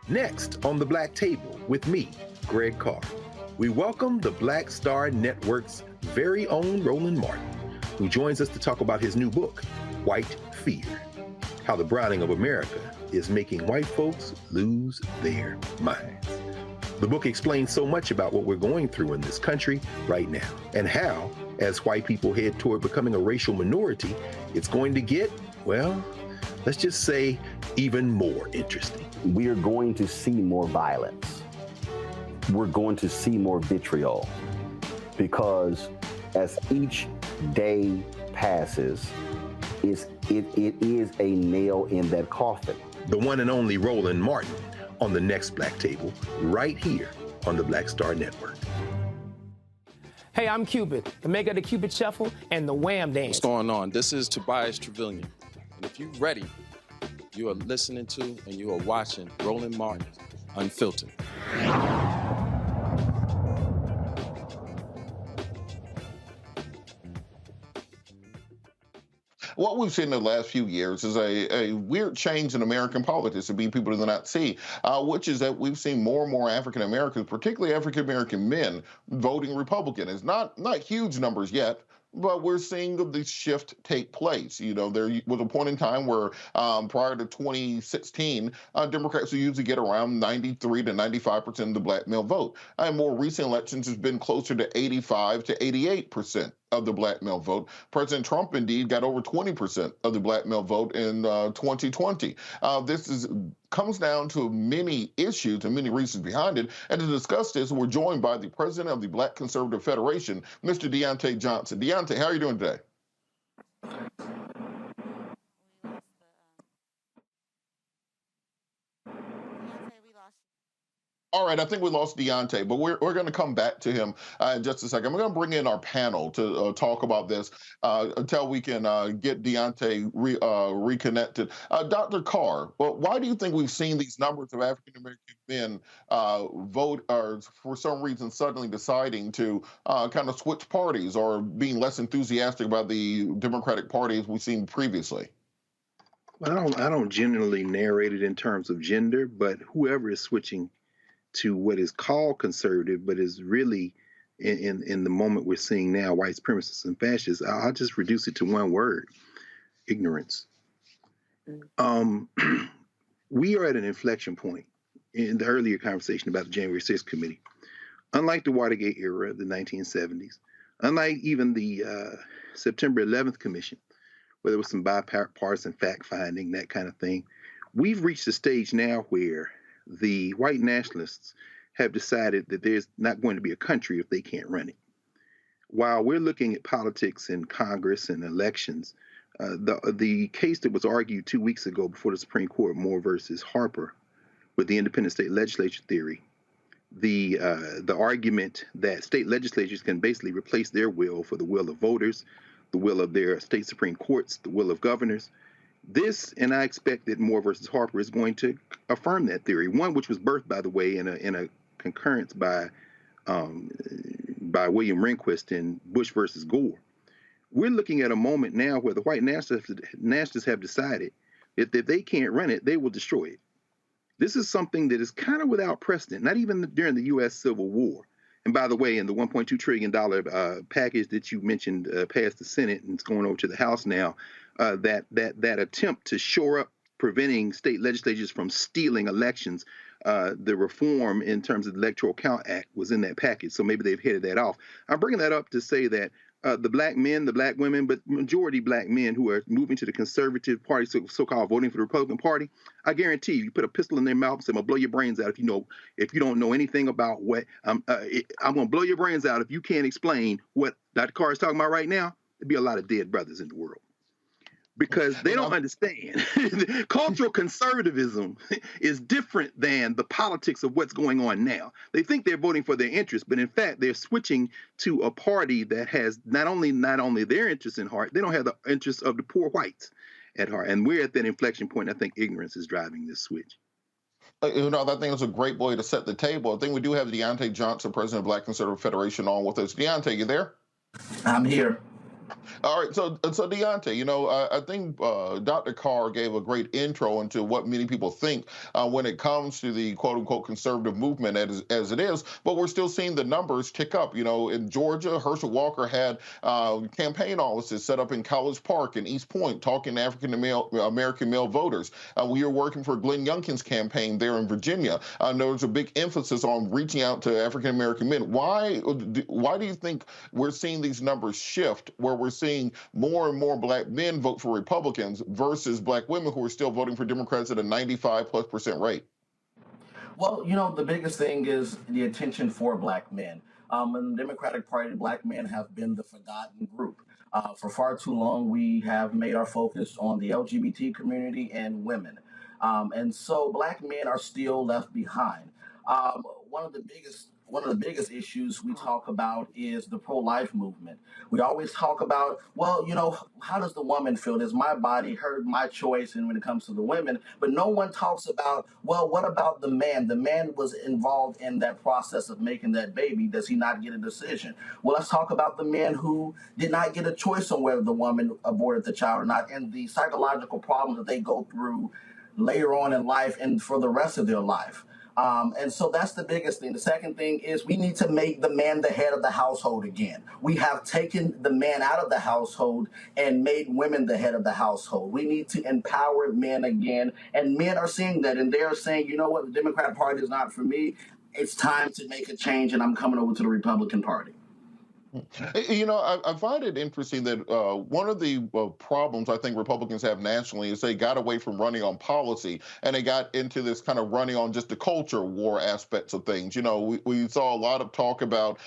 Next on the Black Table with me, Greg Carr, we welcome the Black Star Network's very own Roland Martin, who joins us to talk about his new book, White Fear, How the Browning of America is Making White Folks Lose Their Minds. The book explains so much about what we're going through in this country right now, and how, as white people head toward becoming a racial minority, it's going to get, well, let's just say, even more interesting. We are going to see more violence. We're going to see more vitriol, because as each day passes, it is a nail in that coffin. The one and only Roland Martin on the next Black Table, right here on the Black Star Network. Hey, I'm Cupid, the maker of the Cupid Shuffle and the Wham Dance. What's going on? This is Tobias Trevelyan. And if you're ready, you are listening to and you are watching Roland Martin Unfiltered. What we've seen in the last few years is a weird change in American politics that people do not see, which is that we've seen more and more African Americans, particularly African American men, voting Republican. It's not huge numbers yet, but we're seeing the shift take place. You know, there was a point in time where prior to 2016, Democrats would usually get around 93 to 95% of the black male vote. In more recent elections, it's been closer to 85 to 88% of the black male vote. President Trump, indeed, got over 20% of the black male vote in 2020. This comes down to many issues and many reasons behind it. And to discuss this, we're joined by the president of the Black Conservative Federation, Mr. Deontay Johnson. Deontay, how are you doing today? All right, I think we lost Deontay, but we're going to come back to him in just a second. We're going to bring in our panel to talk about this until we can get Deontay reconnected. Dr. Carr, well, why do you think we've seen these numbers of African-American men vote, or for some reason suddenly deciding to kind of switch parties or being less enthusiastic about the Democratic Party as we've seen previously? Well, I don't generally narrate it in terms of gender, but whoever is switching to what is called conservative, but is really in the moment we're seeing now, white supremacists and fascists, I'll just reduce it to one word: ignorance. We are at an inflection point in the earlier conversation about the January 6th committee. Unlike the Watergate era, the 1970s, unlike even the September 11th commission, where there was some bipartisan fact-finding, that kind of thing, we've reached a stage now where the white nationalists have decided that there's not going to be a country if they can't run it. While we're looking at politics in Congress and elections, the case that was argued 2 weeks ago before the Supreme Court, Moore versus Harper, with the independent state legislature theory, the argument that state legislatures can basically replace their will for the will of voters, the will of their state Supreme Courts, the will of governors. This, and I expect that Moore versus Harper is going to affirm that theory. One which was birthed, by the way, in a concurrence by William Rehnquist in Bush versus Gore. We're looking at a moment now where the white nationalists have decided that if they can't run it, they will destroy it. This is something that is kind of without precedent, not even during the U.S. Civil War. And by the way, in the $1.2 trillion package that you mentioned passed the Senate and it's going over to the House now, that attempt to shore up preventing state legislatures from stealing elections, the reform in terms of the Electoral Count Act was in that package. So maybe they've headed that off. I'm bringing that up to say that the black men, the black women, but majority black men who are moving to the conservative party, so-called voting for the Republican Party, I guarantee you put a pistol in their mouth and say, I'm gonna blow your brains out if you don't know anything about what I'm gonna blow your brains out if you can't explain what Dr. Carr is talking about right now. There'd be a lot of dead brothers in the world. because they don't understand. Cultural conservatism is different than the politics of what's going on now. They think they're voting for their interests, but in fact, they're switching to a party that has not only their interests in heart, they don't have the interests of the poor whites at heart. And we're at that inflection point. I think ignorance is driving this switch. I think it's a great way to set the table. I think we do have Deontay Johnson, president of Black Conservative Federation, on with us. Deontay, you there? I'm here. All right, so Deontay, I think Dr. Carr gave a great intro into what many people think when it comes to the quote-unquote conservative movement as it is, but we're still seeing the numbers tick up. In Georgia, Herschel Walker had campaign offices set up in College Park and East Point talking to African-American male voters. We are working for Glenn Youngkin's campaign there in Virginia. There was a big emphasis on reaching out to African-American men. Why do you think we're seeing these numbers shift, where we're seeing more and more black men vote for Republicans versus black women who are still voting for Democrats at a 95+% rate? Well, the biggest thing is the attention for black men. In the Democratic Party, black men have been the forgotten group. For far too long, we have made our focus on the LGBT community and women. And so black men are still left behind. One of the biggest issues we talk about is the pro-life movement. We always talk about, how does the woman feel? Is my body my choice? And when it comes to the women, but no one talks about, what about the man? The man was involved in that process of making that baby. Does he not get a decision? Well, let's talk about the man who did not get a choice on whether the woman aborted the child or not, and the psychological problems that they go through later on in life and for the rest of their life. And so that's the biggest thing. The second thing is we need to make the man the head of the household again. We have taken the man out of the household and made women the head of the household. We need to empower men again. And men are seeing that, and they're saying, you know what, the Democratic Party is not for me. It's time to make a change, and I'm coming over to the Republican Party. I find it interesting that one of the problems I think Republicans have nationally is they got away from running on policy and they got into this kind of running on just the culture war aspects of things. We saw a lot of talk about,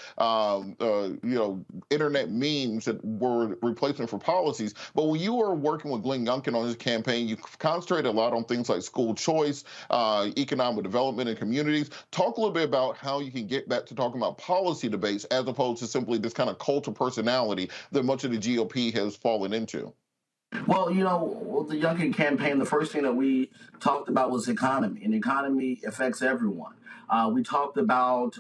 internet memes that were replacement for policies. But when you were working with Glenn Youngkin on his campaign, you concentrated a lot on things like school choice, economic development in communities. Talk a little bit about how you can get back to talking about policy debates as opposed to simply this kind of cult of personality that much of the GOP has fallen into. Well, the Youngkin campaign, the first thing that we talked about was economy, and economy affects everyone. We talked about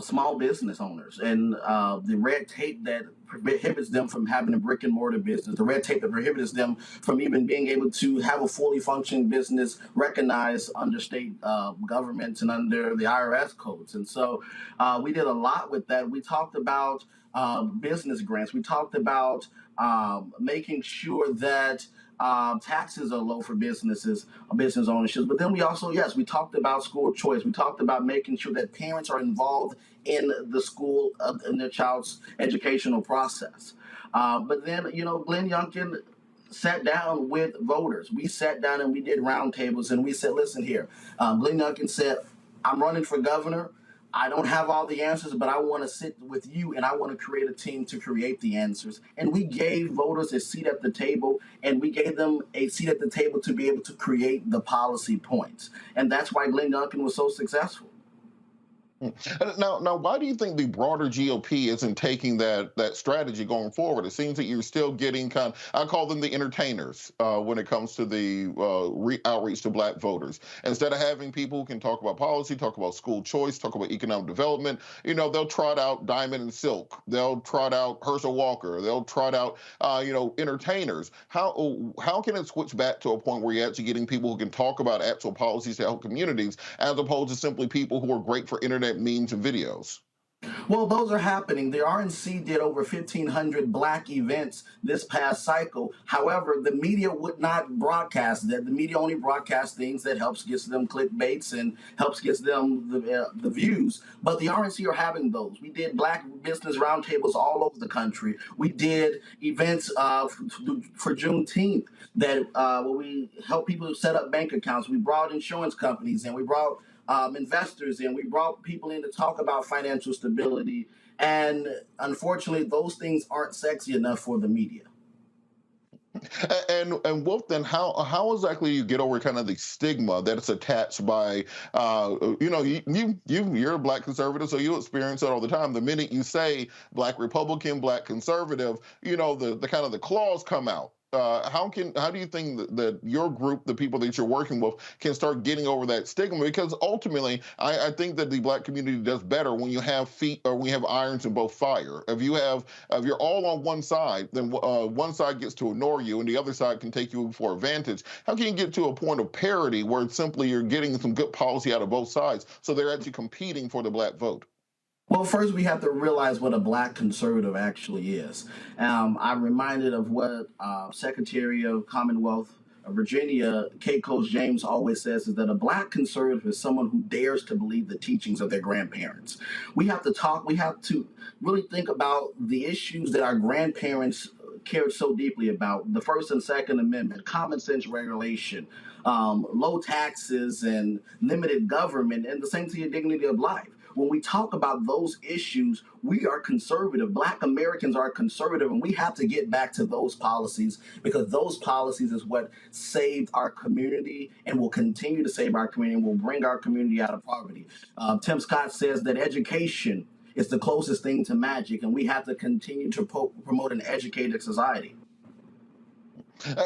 small business owners and the red tape that prohibits them from having a brick and mortar business, the red tape that prohibits them from even being able to have a fully functioning business recognized under state governments and under the IRS codes. And so we did a lot with that. We talked about business grants. We talked about making sure that taxes are low for business ownerships. But then we also, we talked about school choice. We talked about making sure that parents are involved in the school, in their child's educational process. But then, Glenn Youngkin sat down with voters. We sat down and we did roundtables and we said, listen here, Glenn Youngkin said, I'm running for governor. I don't have all the answers, but I want to sit with you and I want to create a team to create the answers. And we gave voters a seat at the table, and we gave them a seat at the table to be able to create the policy points. And that's why Glenn Youngkin was so successful. Now, why do you think the broader GOP isn't taking that strategy going forward? It seems that you're still getting I call them the entertainers when it comes to the outreach to black voters. Instead of having people who can talk about policy, talk about school choice, talk about economic development, they'll trot out Diamond and Silk. They'll trot out Herschel Walker. They'll trot out, entertainers. How can it switch back to a point where you're actually getting people who can talk about actual policies to help communities as opposed to simply people who are great for internet memes and videos? Well, those are happening. The RNC did over 1,500 black events this past cycle. However, the media would not broadcast that. The media only broadcasts things that helps gets them clickbaits and helps gets them the views. But the RNC are having those. We did black business roundtables all over the country. We did events for Juneteenth that where we help people set up bank accounts. We brought insurance companies and we brought investors in. We brought people in to talk about financial stability. And unfortunately, those things aren't sexy enough for the media. And Wolf, then how exactly you get over kind of the stigma that is attached by you're a black conservative, so you experience it all the time. The minute you say black Republican, black conservative, the kind of the claws come out. How do you think that your group, the people that you're working with, can start getting over that stigma? Because ultimately, I think that the black community does better when you have feet, or when you have irons in both fire. If you're all on one side, then one side gets to ignore you, and the other side can take you for advantage. How can you get to a point of parity where it's simply you're getting some good policy out of both sides, so they're actually competing for the black vote? Well, first we have to realize what a black conservative actually is. I'm reminded of what Secretary of Commonwealth of Virginia, Kate Coach James, always says, is that a black conservative is someone who dares to believe the teachings of their grandparents. We have to really think about the issues that our grandparents cared so deeply about: the First and Second Amendment, common sense regulation, low taxes, and limited government, and the sanctity and dignity of life. When we talk about those issues, we are conservative. Black Americans are conservative, and we have to get back to those policies, because those policies is what saved our community and will continue to save our community and will bring our community out of poverty. Tim Scott says that education is the closest thing to magic, and we have to continue to promote an educated society.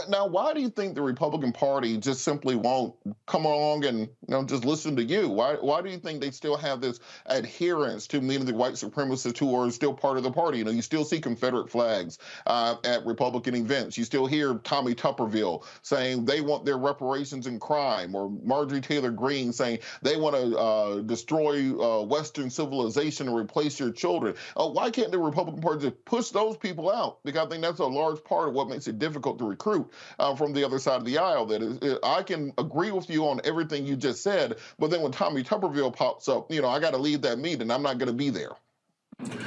Now, why do you think the Republican Party just simply won't come along and just listen to you? Why do you think they still have this adherence to many of the white supremacists who are still part of the party? You still see Confederate flags at Republican events. You still hear Tommy Tuberville saying they want their reparations in crime, or Marjorie Taylor Greene saying they want to destroy Western civilization and replace your children. Why can't the Republican Party just push those people out? Because I think that's a large part of what makes it difficult to recruit from the other side of the aisle. I can agree with you on everything you just said, but then when Tommy Tuberville pops up, I got to leave that meeting. I'm not going to be there.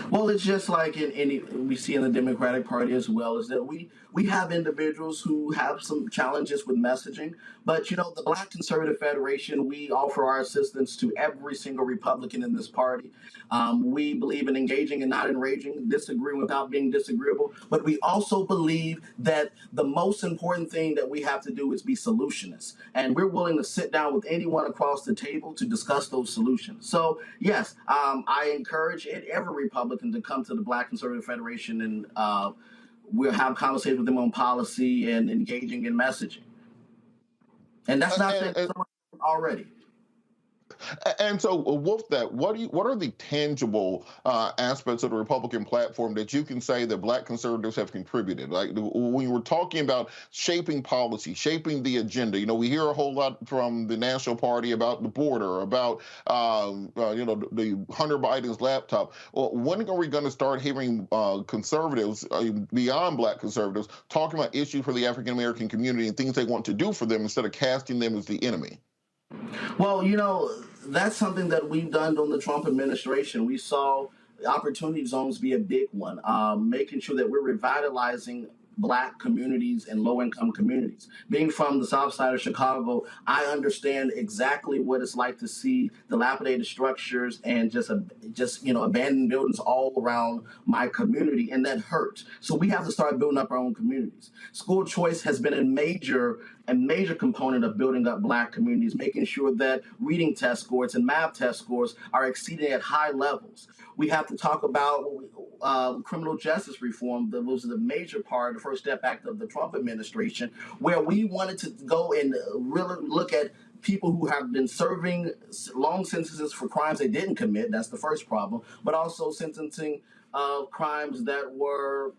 Well, it's just like we see in the Democratic Party as well, is that we have individuals who have some challenges with messaging. But, the Black Conservative Federation, we offer our assistance to every single Republican in this party. We believe in engaging and not enraging, disagreeing without being disagreeable. But we also believe that the most important thing that we have to do is be solutionists. And we're willing to sit down with anyone across the table to discuss those solutions. So, yes, I encourage every Republican to come to the Black Conservative Federation, and we'll have conversations with them on policy and engaging in messaging. And that's not saying someone already. And so, with that, what are the tangible aspects of the Republican platform that you can say that Black conservatives have contributed? Like when we're talking about shaping policy, shaping the agenda, we hear a whole lot from the National Party about the border, about the Hunter Biden's laptop. Well, when are we going to start hearing conservatives beyond Black conservatives talking about issues for the African American community and things they want to do for them instead of casting them as the enemy? Well, that's something that we've done during the Trump administration. We saw opportunity zones be a big one, making sure that we're revitalizing Black communities and low-income communities. Being from the South Side of Chicago, I understand exactly what it's like to see dilapidated structures and just abandoned buildings all around my community, and that hurts. So we have to start building up our own communities. School choice has been a major component of building up Black communities, making sure that reading test scores and math test scores are exceeding at high levels. We have to talk about criminal justice reform. That was the major part, the First Step Act of the Trump administration, where we wanted to go and really look at people who have been serving long sentences for crimes they didn't commit. That's the first problem. But also sentencing crimes that were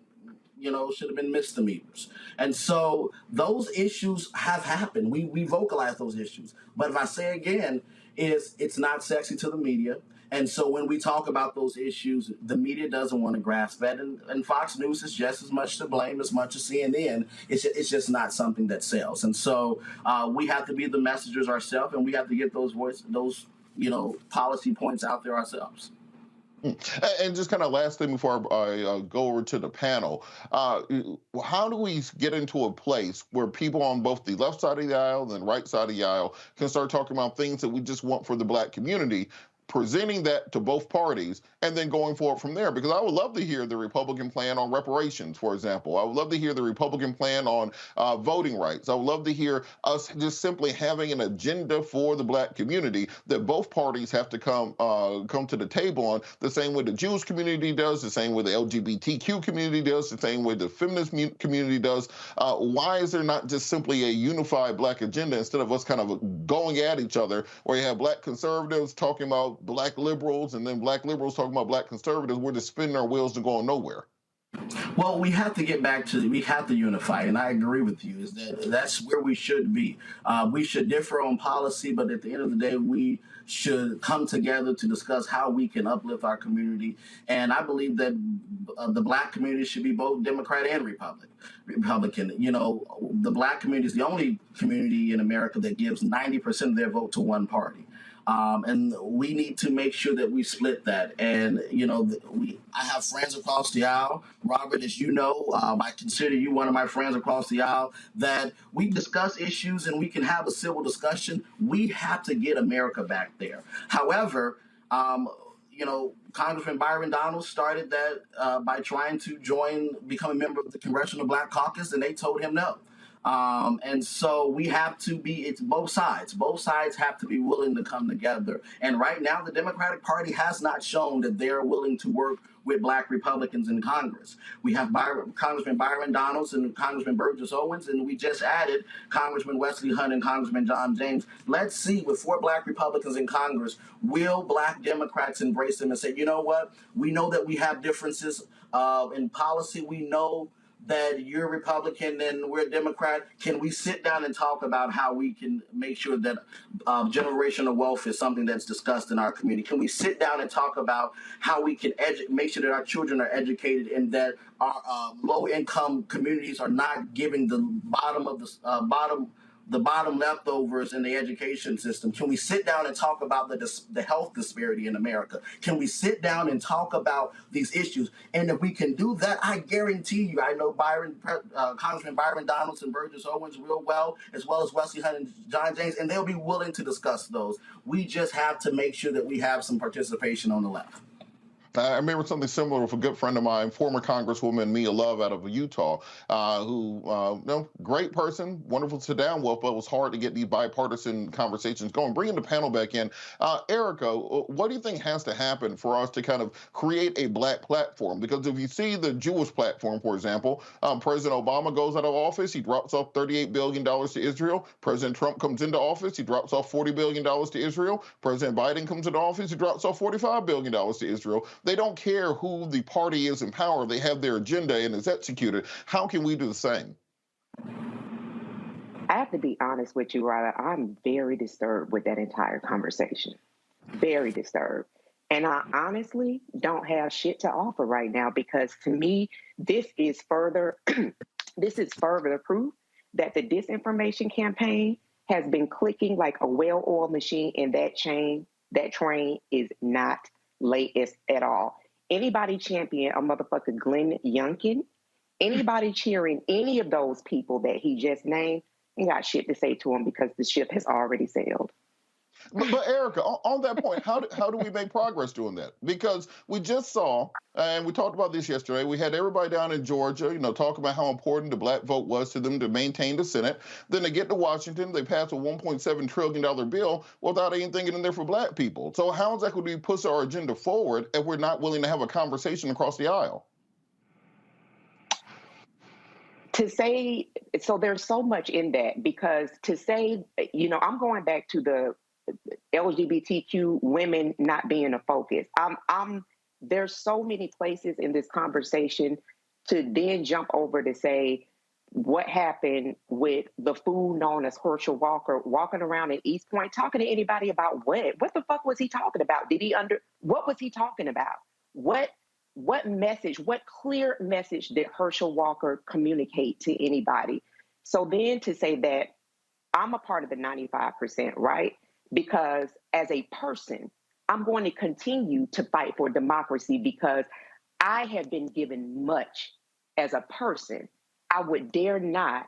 should have been misdemeanors. And so those issues have happened. We vocalize those issues. But if I say again, it's not sexy to the media. And so when we talk about those issues, the media doesn't want to grasp that. And Fox News is just as much to blame as much as CNN. It's just not something that sells. And so we have to be the messengers ourselves, and we have to get those policy points out there ourselves. And just kind of last thing before I go over to the panel, how do we get into a place where people on both the left side of the aisle and the right side of the aisle can start talking about things that we just want for the Black community, presenting that to both parties, and then going forward from there. Because I would love to hear the Republican plan on reparations, for example. I would love to hear the Republican plan on voting rights. I would love to hear us just simply having an agenda for the black community that both parties have to come to the table on, the same way the Jewish community does, the same way the LGBTQ community does, the same way the feminist community does. Why is there not just simply a unified black agenda instead of us kind of going at each other, where you have black conservatives talking about black liberals and then black liberals talking about black conservatives? We're just spinning our wheels and going nowhere. Well, we have to get back to, we have to unify, and I agree with you, is that that's where we should be. We should differ on policy, but at the end of the day, we should come together to discuss how we can uplift our community. And I believe that the black community should be both Democrat and Republican. You know, the black community is the only community in America that gives 90% of their vote to one party. And we need to make sure that we split that. And, you know, I have friends across the aisle. Robert, as you know, I consider you one of my friends across the aisle, that we discuss issues and we can have a civil discussion. We have to get America back there. However, you know, Congressman Byron Donalds started that by trying to become a member of the Congressional Black Caucus, and they told him no. And so we have to be, it's both sides. Both sides have to be willing to come together. And right now, the Democratic Party has not shown that they're willing to work with black Republicans in Congress. We have Congressman Byron Donalds and Congressman Burgess Owens, and we just added Congressman Wesley Hunt and Congressman John James. Let's see, with 4 black Republicans in Congress, will black Democrats embrace them and say, you know what, we know that we have differences in policy. We know that you're Republican and we're Democrat. Can we sit down and talk about how we can make sure that generational wealth is something that's discussed in our community? Can we sit down and talk about how we can make sure that our children are educated and that our low-income communities are not giving the bottom leftovers in the education system? Can we sit down and talk about the health disparity in America? Can we sit down and talk about these issues? And if we can do that, I guarantee you, I know Congressman Byron Donalds and Burgess Owens real well as Wesley Hunt and John James, and they'll be willing to discuss those. We just have to make sure that we have some participation on the left. I remember something similar with a good friend of mine, former Congresswoman Mia Love out of Utah, who, great person, wonderful to sit down with, but it was hard to get these bipartisan conversations going. Bringing the panel back in, Erica, what do you think has to happen for us to kind of create a black platform? Because if you see the Jewish platform, for example, President Obama goes out of office, he drops off $38 billion to Israel. President Trump comes into office, he drops off $40 billion to Israel. President Biden comes into office, he drops off $45 billion to Israel. They don't care who the party is in power. They have their agenda and it's executed. How can we do the same? I have to be honest with you, Ryder. I'm very disturbed with that entire conversation. Very disturbed. And I honestly don't have shit to offer right now, because to me, this is further proof that the disinformation campaign has been clicking like a well-oiled machine, and that train is not latest at all. Anybody champion a motherfucker Glenn Youngkin, anybody cheering any of those people that he just named, ain't got shit to say to him, because the ship has already sailed. But Erica, on that point, how do we make progress doing that? Because we just saw, and we talked about this yesterday, we had everybody down in Georgia, talk about how important the black vote was to them to maintain the Senate. Then they get to Washington, they pass a $1.7 trillion bill without anything in there for black people. So how is that going to push our agenda forward if we're not willing to have a conversation across the aisle? To say, so there's so much in that, because to say, I'm going back to the LGBTQ women not being a focus. There's so many places in this conversation to then jump over to say what happened with the fool known as Herschel Walker walking around in East Point talking to anybody about what? What the fuck was he talking about? What was he talking about? What message, what clear message did Herschel Walker communicate to anybody? So then to say that I'm a part of the 95%, right? Because as a person, I'm going to continue to fight for democracy, because I have been given much as a person. I would dare not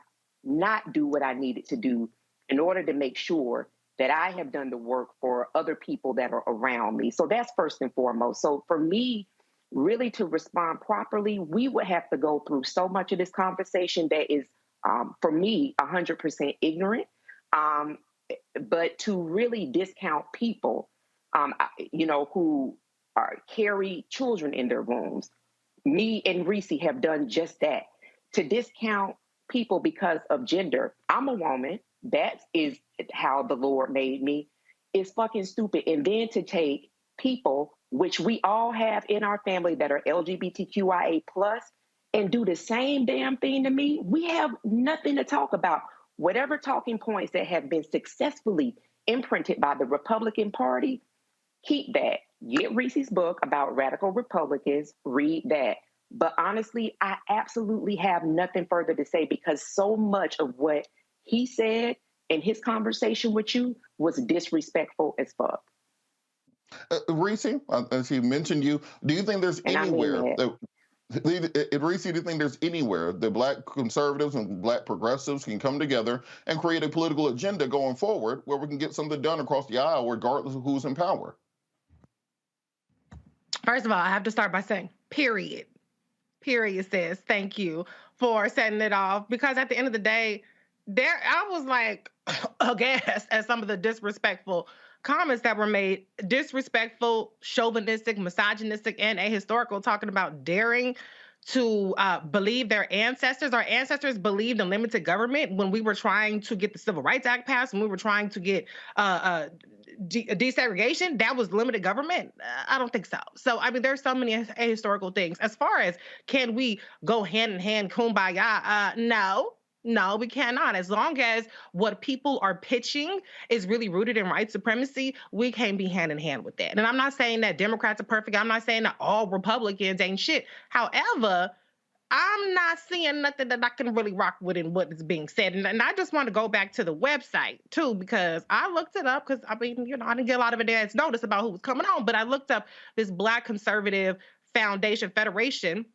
do what I needed to do in order to make sure that I have done the work for other people that are around me. So that's first and foremost. So for me, really to respond properly, we would have to go through so much of this conversation that is, for me, 100% ignorant. But to really discount people, who carry children in their wombs. Me and Reese have done just that. To discount people because of gender. I'm a woman. That is how the Lord made me. It's fucking stupid. And then to take people, which we all have in our family that are LGBTQIA+, and do the same damn thing to me, we have nothing to talk about. Whatever talking points that have been successfully imprinted by the Republican Party, keep that. Get Reese's book about radical Republicans, read that. But honestly, I absolutely have nothing further to say because so much of what he said in his conversation with you was disrespectful as fuck. Reese, as he mentioned you, do you think there's anywhere Reese, do you think there's anywhere that Black conservatives and Black progressives can come together and create a political agenda going forward where we can get something done across the aisle regardless of who's in power? First of all, I have to start by saying, period, sis. Thank you for setting it off. Because at the end of the day, I was like aghast at some of the disrespectful comments that were made, disrespectful, chauvinistic, misogynistic, and ahistorical, talking about daring to believe their ancestors. Our ancestors believed in limited government when we were trying to get the Civil Rights Act passed, when we were trying to get desegregation. That was limited government? I don't think so. So, I mean, there's so many ahistorical things. As far as can we go hand in hand, kumbaya? No, we cannot. As long as what people are pitching is really rooted in white supremacy, we can't be hand in hand with that. And I'm not saying that Democrats are perfect. I'm not saying that all Republicans ain't shit. However, I'm not seeing nothing that I can really rock with in what is being said. And I just want to go back to the website, too, because I looked it up because, I mean, I didn't get a lot of advance notice about who was coming on, but I looked up this Black Conservative Foundation Federation.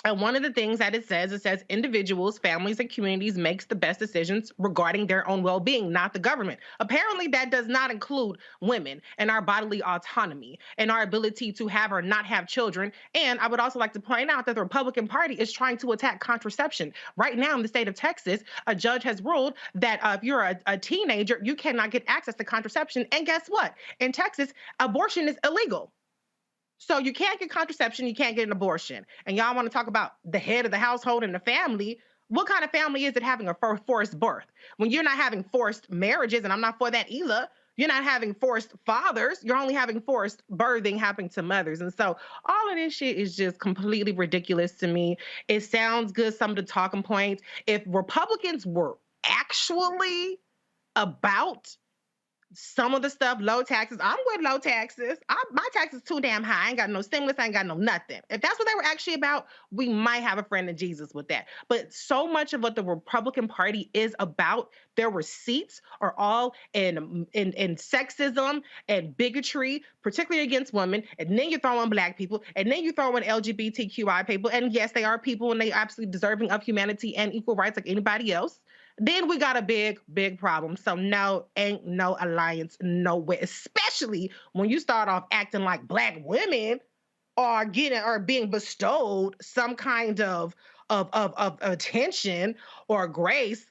And one of the things that it says individuals, families, and communities makes the best decisions regarding their own well-being, not the government. Apparently, that does not include women and our bodily autonomy and our ability to have or not have children. And I would also like to point out that the Republican Party is trying to attack contraception. Right now in the state of Texas, a judge has ruled that if you're a teenager, you cannot get access to contraception. And guess what? In Texas, abortion is illegal. So you can't get contraception, you can't get an abortion. And y'all want to talk about the head of the household and the family. What kind of family is it having a forced birth? When you're not having forced marriages, and I'm not for that either, you're not having forced fathers, you're only having forced birthing happening to mothers. And so all of this shit is just completely ridiculous to me. It sounds good, some of the talking points. If Republicans were actually about some of the stuff, low taxes. I'm with low taxes. My taxes too damn high. I ain't got no stimulus. I ain't got no nothing. If that's what they were actually about, we might have a friend in Jesus with that. But so much of what the Republican Party is about, their receipts are all in sexism and bigotry, particularly against women. And then you throw in Black people, and then you throw in LGBTQI people. And yes, they are people, and they absolutely deserving of humanity and equal rights like anybody else. Then we got a big, big problem. So no, ain't no alliance nowhere, especially when you start off acting like Black women are being bestowed some kind of attention or grace.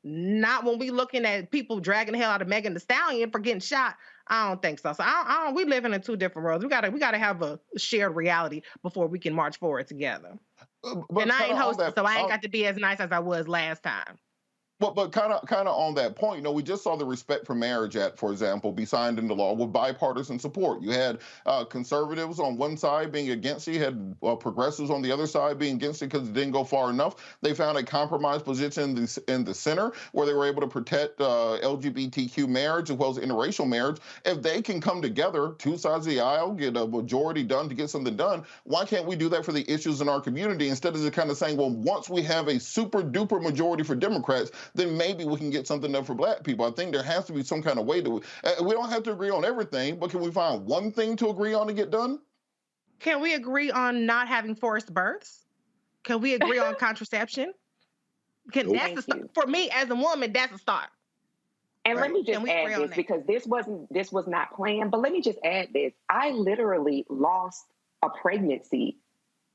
Not when we looking at people dragging the hell out of Megan Thee Stallion for getting shot. I don't think so. So we living in two different worlds. We gotta have a shared reality before we can march forward together. And I ain't hosting, so I ain't got to be as nice as I was last time. But kind of on that point, we just saw the Respect for Marriage Act, for example, be signed into law with bipartisan support. You had conservatives on one side being against it. You had progressives on the other side being against it because it didn't go far enough. They found a compromise position in the center where they were able to protect LGBTQ marriage as well as interracial marriage. If they can come together, two sides of the aisle, get a majority done to get something done, why can't we do that for the issues in our community instead of just kind of saying, well, once we have a super duper majority for Democrats, then maybe we can get something done for Black people. I think there has to be some kind of way to, we don't have to agree on everything, but can we find one thing to agree on to get done? Can we agree on not having forced births? Can we agree on contraception? For me as a woman, that's a start. And let me just add this, because this was not planned, but let me just add this. I literally lost a pregnancy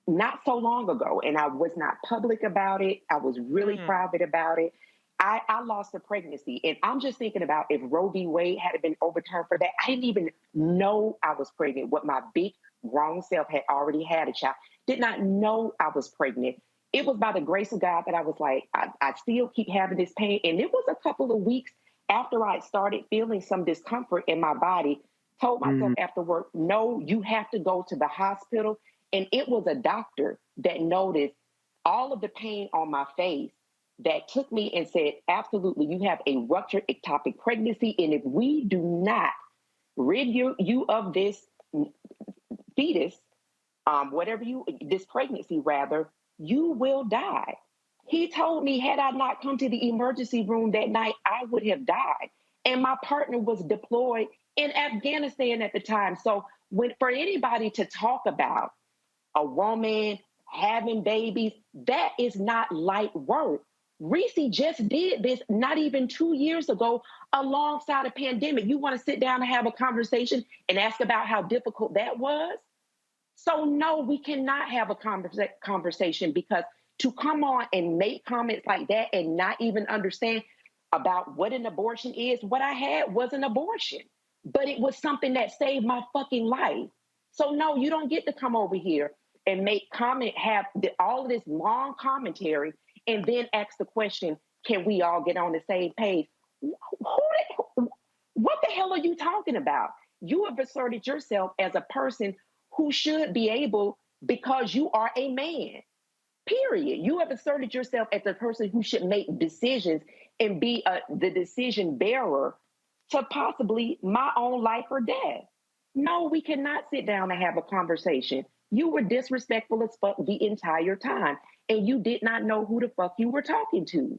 not so long ago, and I was not public about it. I was really private about it. I lost a pregnancy, and I'm just thinking about if Roe v. Wade had been overturned for that. I didn't even know I was pregnant. What my big grown self had already had a child. Did not know I was pregnant. It was by the grace of God that I was like, I still keep having this pain. And it was a couple of weeks after I started feeling some discomfort in my body, told myself after work, no, you have to go to the hospital. And it was a doctor that noticed all of the pain on my face that took me and said, absolutely, you have a ruptured ectopic pregnancy. And if we do not rid you of this fetus, this pregnancy rather, you will die. He told me, had I not come to the emergency room that night, I would have died. And my partner was deployed in Afghanistan at the time. So for anybody to talk about a woman having babies, that is not light work. Reese just did this not even 2 years ago alongside a pandemic. You want to sit down and have a conversation and ask about how difficult that was? So no, we cannot have a conversation, because to come on and make comments like that and not even understand about what an abortion is, what I had was an abortion, but it was something that saved my fucking life. So no, you don't get to come over here and have all of this long commentary and then ask the question, can we all get on the same page? What the hell are you talking about? You have asserted yourself as a person who should be able, because you are a man, period. You have asserted yourself as a person who should make decisions and be the decision bearer to possibly my own life or death. No, we cannot sit down and have a conversation. You were disrespectful as fuck the entire time, and you did not know who the fuck you were talking to.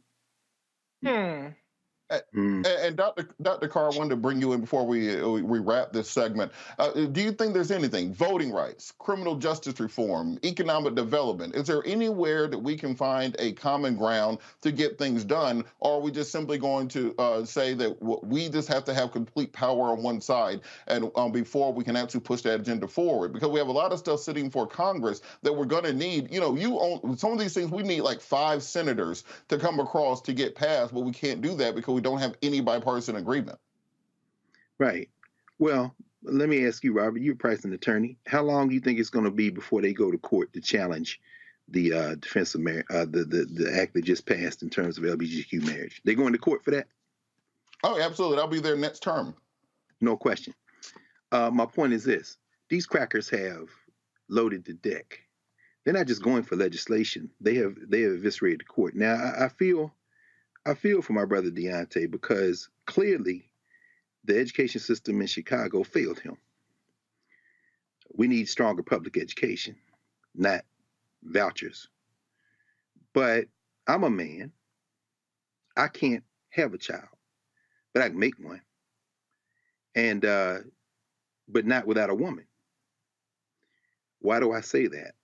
And Dr. Carr, I wanted to bring you in before we wrap this segment. Do you think there's anything, voting rights, criminal justice reform, economic development, is there anywhere that we can find a common ground to get things done? Or are we just simply going to say that we just have to have complete power on one side and before we can actually push that agenda forward? Because we have a lot of stuff sitting for Congress that we're going to need. Some of these things, we need like 5 senators to come across to get passed, but we can't do that because we don't have any bipartisan agreement. Right. Well, let me ask you, Robert, you're a pricing attorney. How long do you think it's going to be before they go to court to challenge the defense of marriage, the act that just passed in terms of LGBTQ marriage? They going to court for that? Oh, absolutely. I'll be there next term. No question. My point is this. These crackers have loaded the deck. They're not just going for legislation. They have eviscerated the court. Now, I feel for my brother Deontay, because clearly the education system in Chicago failed him. We need stronger public education, not vouchers. But I'm a man. I can't have a child, but I can make one. And but not without a woman. Why do I say that?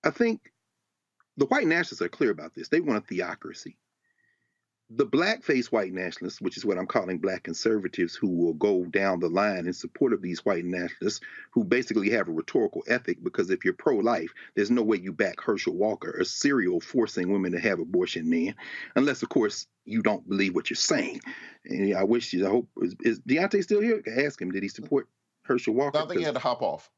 I think the white nationalists are clear about this. They want a theocracy. The black-faced white nationalists, which is what I'm calling black conservatives, who will go down the line in support of these white nationalists, who basically have a rhetorical ethic, because if you're pro-life, there's no way you back Herschel Walker, a serial forcing women to have abortion man, unless, of course, you don't believe what you're saying. And I hope, is Deontay still here? I ask him, did he support Herschel Walker? I think he had to hop off.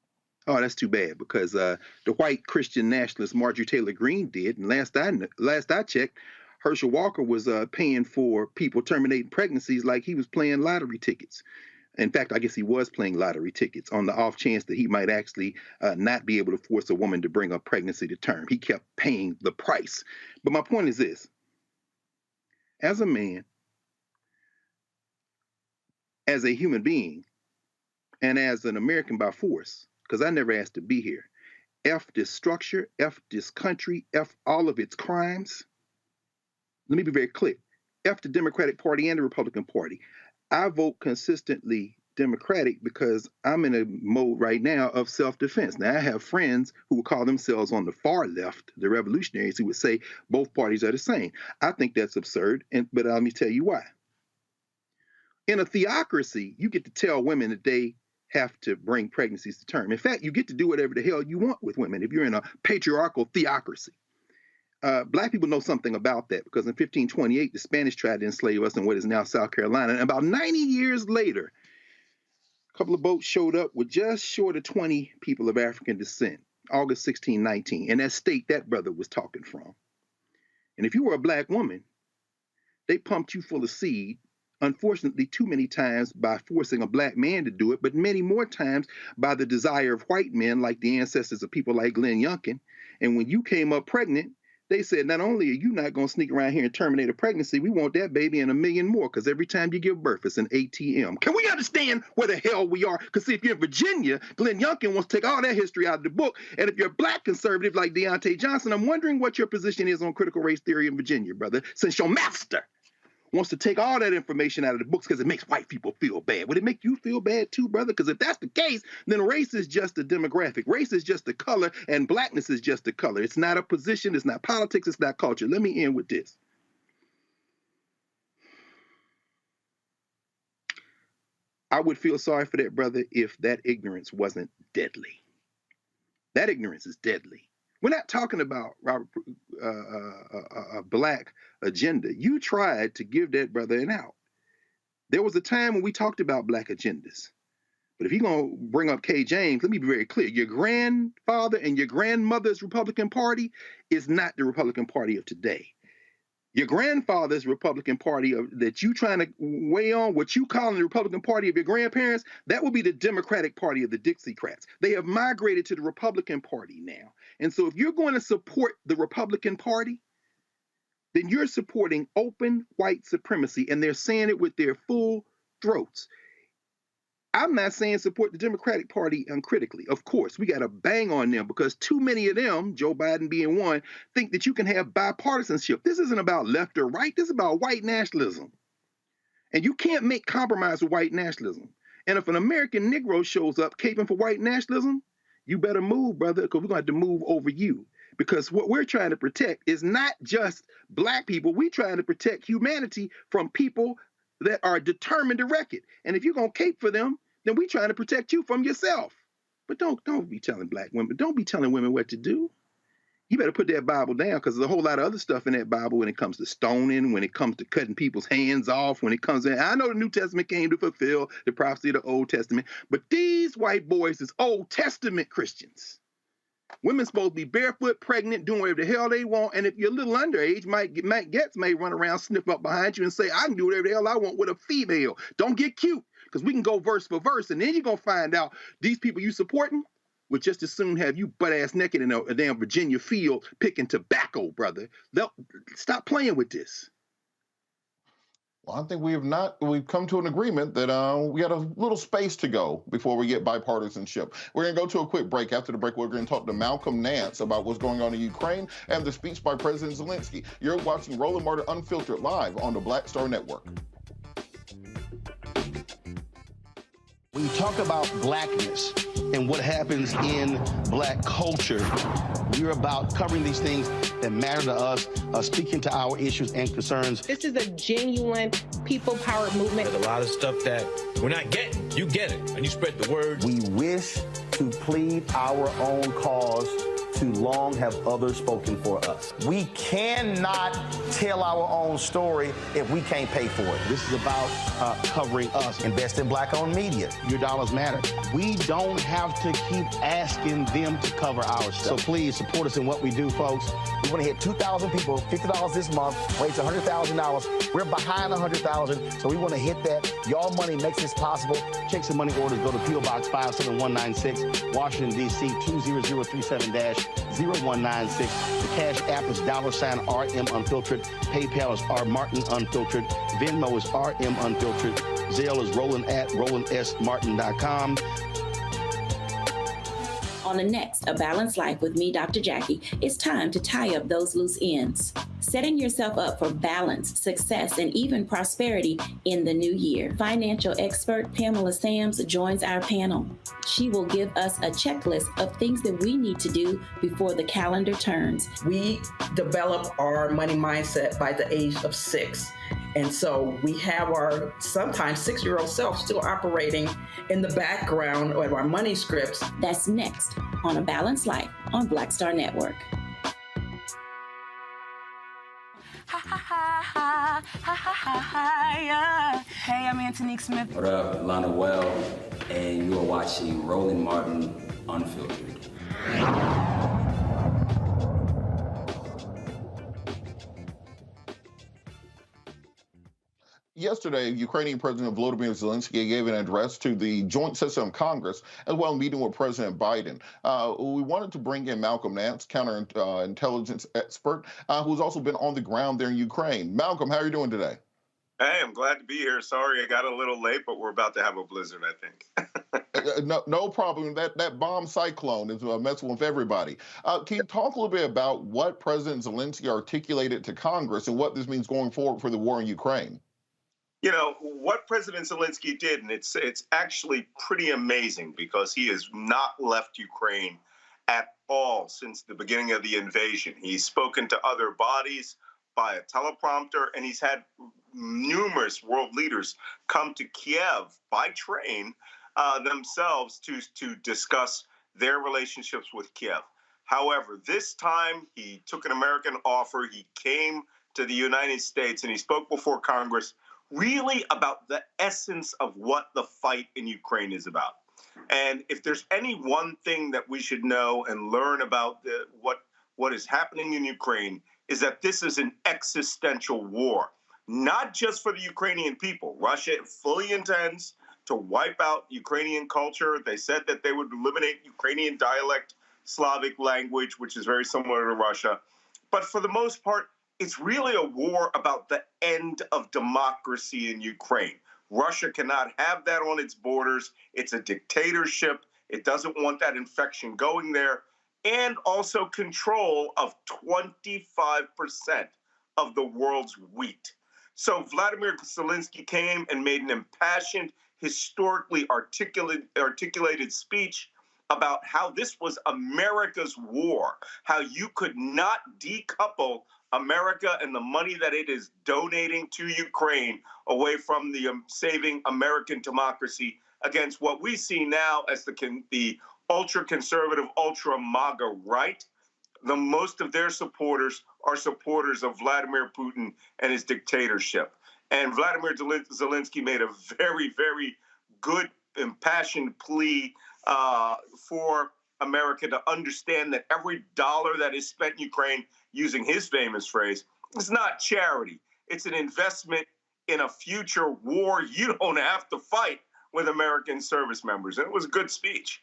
Oh, that's too bad, because the white Christian nationalist Marjorie Taylor Greene did, and last I checked, Herschel Walker was paying for people terminating pregnancies like he was playing lottery tickets. In fact, I guess he was playing lottery tickets on the off chance that he might actually not be able to force a woman to bring a pregnancy to term. He kept paying the price. But my point is this. As a man, as a human being, and as an American by force, because I never asked to be here, F this structure, F this country, F all of its crimes. Let me be very clear. F the Democratic Party and the Republican Party. I vote consistently Democratic because I'm in a mode right now of self-defense. Now, I have friends who would call themselves on the far left, the revolutionaries, who would say both parties are the same. I think that's absurd, but let me tell you why. In a theocracy, you get to tell women that they have to bring pregnancies to term. In fact, you get to do whatever the hell you want with women if you're in a patriarchal theocracy. Black people know something about that because in 1528, the Spanish tried to enslave us in what is now South Carolina. And about 90 years later, a couple of boats showed up with just short of 20 people of African descent, August 1619. And that state that brother was talking from. And if you were a black woman, they pumped you full of seed, unfortunately, too many times by forcing a black man to do it, but many more times by the desire of white men, like the ancestors of people like Glenn Youngkin. And when you came up pregnant, they said, not only are you not going to sneak around here and terminate a pregnancy, we want that baby and 1 million more, because every time you give birth, it's an ATM. Can we understand where the hell we are? Because see, if you're in Virginia, Glenn Youngkin wants to take all that history out of the book. And if you're a black conservative like Deontay Johnson, I'm wondering what your position is on critical race theory in Virginia, brother, since your master wants to take all that information out of the books because it makes white people feel bad. Would it make you feel bad too, brother? Because if that's the case, then race is just a demographic. Race is just a color, and blackness is just a color. It's not a position, it's not politics, it's not culture. Let me end with this. I would feel sorry for that brother if that ignorance wasn't deadly. That ignorance is deadly. We're not talking about, Robert, a black agenda. You tried to give that brother an out. There was a time when we talked about black agendas. But if you're going to bring up K. James, let me be very clear. Your grandfather and your grandmother's Republican Party is not the Republican Party of today. Your grandfather's Republican Party that you trying to weigh on, what you call the Republican Party of your grandparents, that will be the Democratic Party of the Dixiecrats. They have migrated to the Republican Party now. And so if you're going to support the Republican Party, then you're supporting open white supremacy, and they're saying it with their full throats. I'm not saying support the Democratic Party uncritically. Of course, we got to bang on them because too many of them, Joe Biden being one, think that you can have bipartisanship. This isn't about left or right. This is about white nationalism. And you can't make compromise with white nationalism. And if an American Negro shows up caping for white nationalism, you better move, brother, because we're going to have to move over you. Because what we're trying to protect is not just black people. We're trying to protect humanity from people that are determined to wreck it. And if you're going to cape for them, then we're trying to protect you from yourself. But don't be telling black women, don't be telling women what to do. You better put that Bible down because there's a whole lot of other stuff in that Bible when it comes to stoning, when it comes to cutting people's hands off, when it comes to, I know the New Testament came to fulfill the prophecy of the Old Testament, but these white boys is Old Testament Christians. Women supposed to be barefoot, pregnant, doing whatever the hell they want. And if you're a little underage, Matt Gaetz may run around, sniff up behind you and say, I can do whatever the hell I want with a female. Don't get cute, because we can go verse for verse. And then you're going to find out these people you supporting would just as soon have you butt-ass naked in a damn Virginia field picking tobacco, brother. Stop playing with this. Well, I think we've come to an agreement that we got a little space to go before we get bipartisanship. We're going to go to a quick break. After the break, we're going to talk to Malcolm Nance about what's going on in Ukraine and the speech by President Zelensky. You're watching Roland Martin Unfiltered live on the Black Star Network. When you talk about blackness and what happens in black culture, we're about covering these things that matter to us, speaking to our issues and concerns. This is a genuine people-powered movement. There's a lot of stuff that we're not getting. You get it, and you spread the word. We wish to plead our own cause. Too long have others spoken for us. We cannot tell our own story if we can't pay for it. This is about covering us. Invest in black-owned media. Your dollars matter. We don't have to keep asking them to cover our stuff. So please support us in what we do, folks. We want to hit 2,000 people, $50 this month, raise $100,000. We're behind 100,000, so we want to hit that. Y'all money makes this possible. Checks and money orders go to P.O. Box 57196, Washington, D.C. 20037-0196. The Cash App is $RM Unfiltered. PayPal is R Martin Unfiltered. Venmo is RM Unfiltered. Zelle is roland@rolandsmartin.com. On the next A Balanced Life with me, Dr. Jackie, it's time to tie up those loose ends. Setting yourself up for balance, success, and even prosperity in the new year. Financial expert Pamela Sams joins our panel. She will give us a checklist of things that we need to do before the calendar turns. We develop our money mindset by the age of 6. And so we have our sometimes 6-year-old self still operating in the background of our money scripts. That's next on A Balanced Life on Black Star Network. Hey, I'm Antonique Smith. What up, Lana Well, and you are watching Roland Martin Unfiltered. Yesterday, Ukrainian President Volodymyr Zelensky gave an address to the joint session of Congress as well meeting with President Biden. We wanted to bring in Malcolm Nance, counterintelligence expert, who's also been on the ground there in Ukraine. Malcolm, how are you doing today? Hey, I'm glad to be here. Sorry I got a little late, but we're about to have a blizzard, I think. No problem. That bomb cyclone is messing with everybody. Can you talk a little bit about what President Zelensky articulated to Congress and what this means going forward for the war in Ukraine? You know, what President Zelensky did, and it's actually pretty amazing because he has not left Ukraine at all since the beginning of the invasion. He's spoken to other bodies by a teleprompter, and he's had numerous world leaders come to Kiev by train themselves to discuss their relationships with Kiev. However, this time he took an American offer. He came to the United States and he spoke before Congress really about the essence of what the fight in Ukraine is about. And if there's any one thing that we should know and learn about what is happening in Ukraine is that this is an existential war, not just for the Ukrainian people. Russia fully intends to wipe out Ukrainian culture. They said that they would eliminate Ukrainian dialect, Slavic language, which is very similar to Russia. But for the most part, it's really a war about the end of democracy in Ukraine. Russia cannot have that on its borders. It's a dictatorship. It doesn't want that infection going there. And also control of 25% of the world's wheat. So Vladimir Zelensky came and made an impassioned, historically articulated speech about how this was America's war, how you could not decouple America and the money that it is donating to Ukraine away from the saving American democracy against what we see now as the ultra-conservative, ultra-MAGA right. The most of their supporters are supporters of Vladimir Putin and his dictatorship. And Vladimir Zelensky made a very, very good, impassioned plea for America to understand that every dollar that is spent in Ukraine, using his famous phrase, is not charity. It's an investment in a future war you don't have to fight with American service members. And it was a good speech.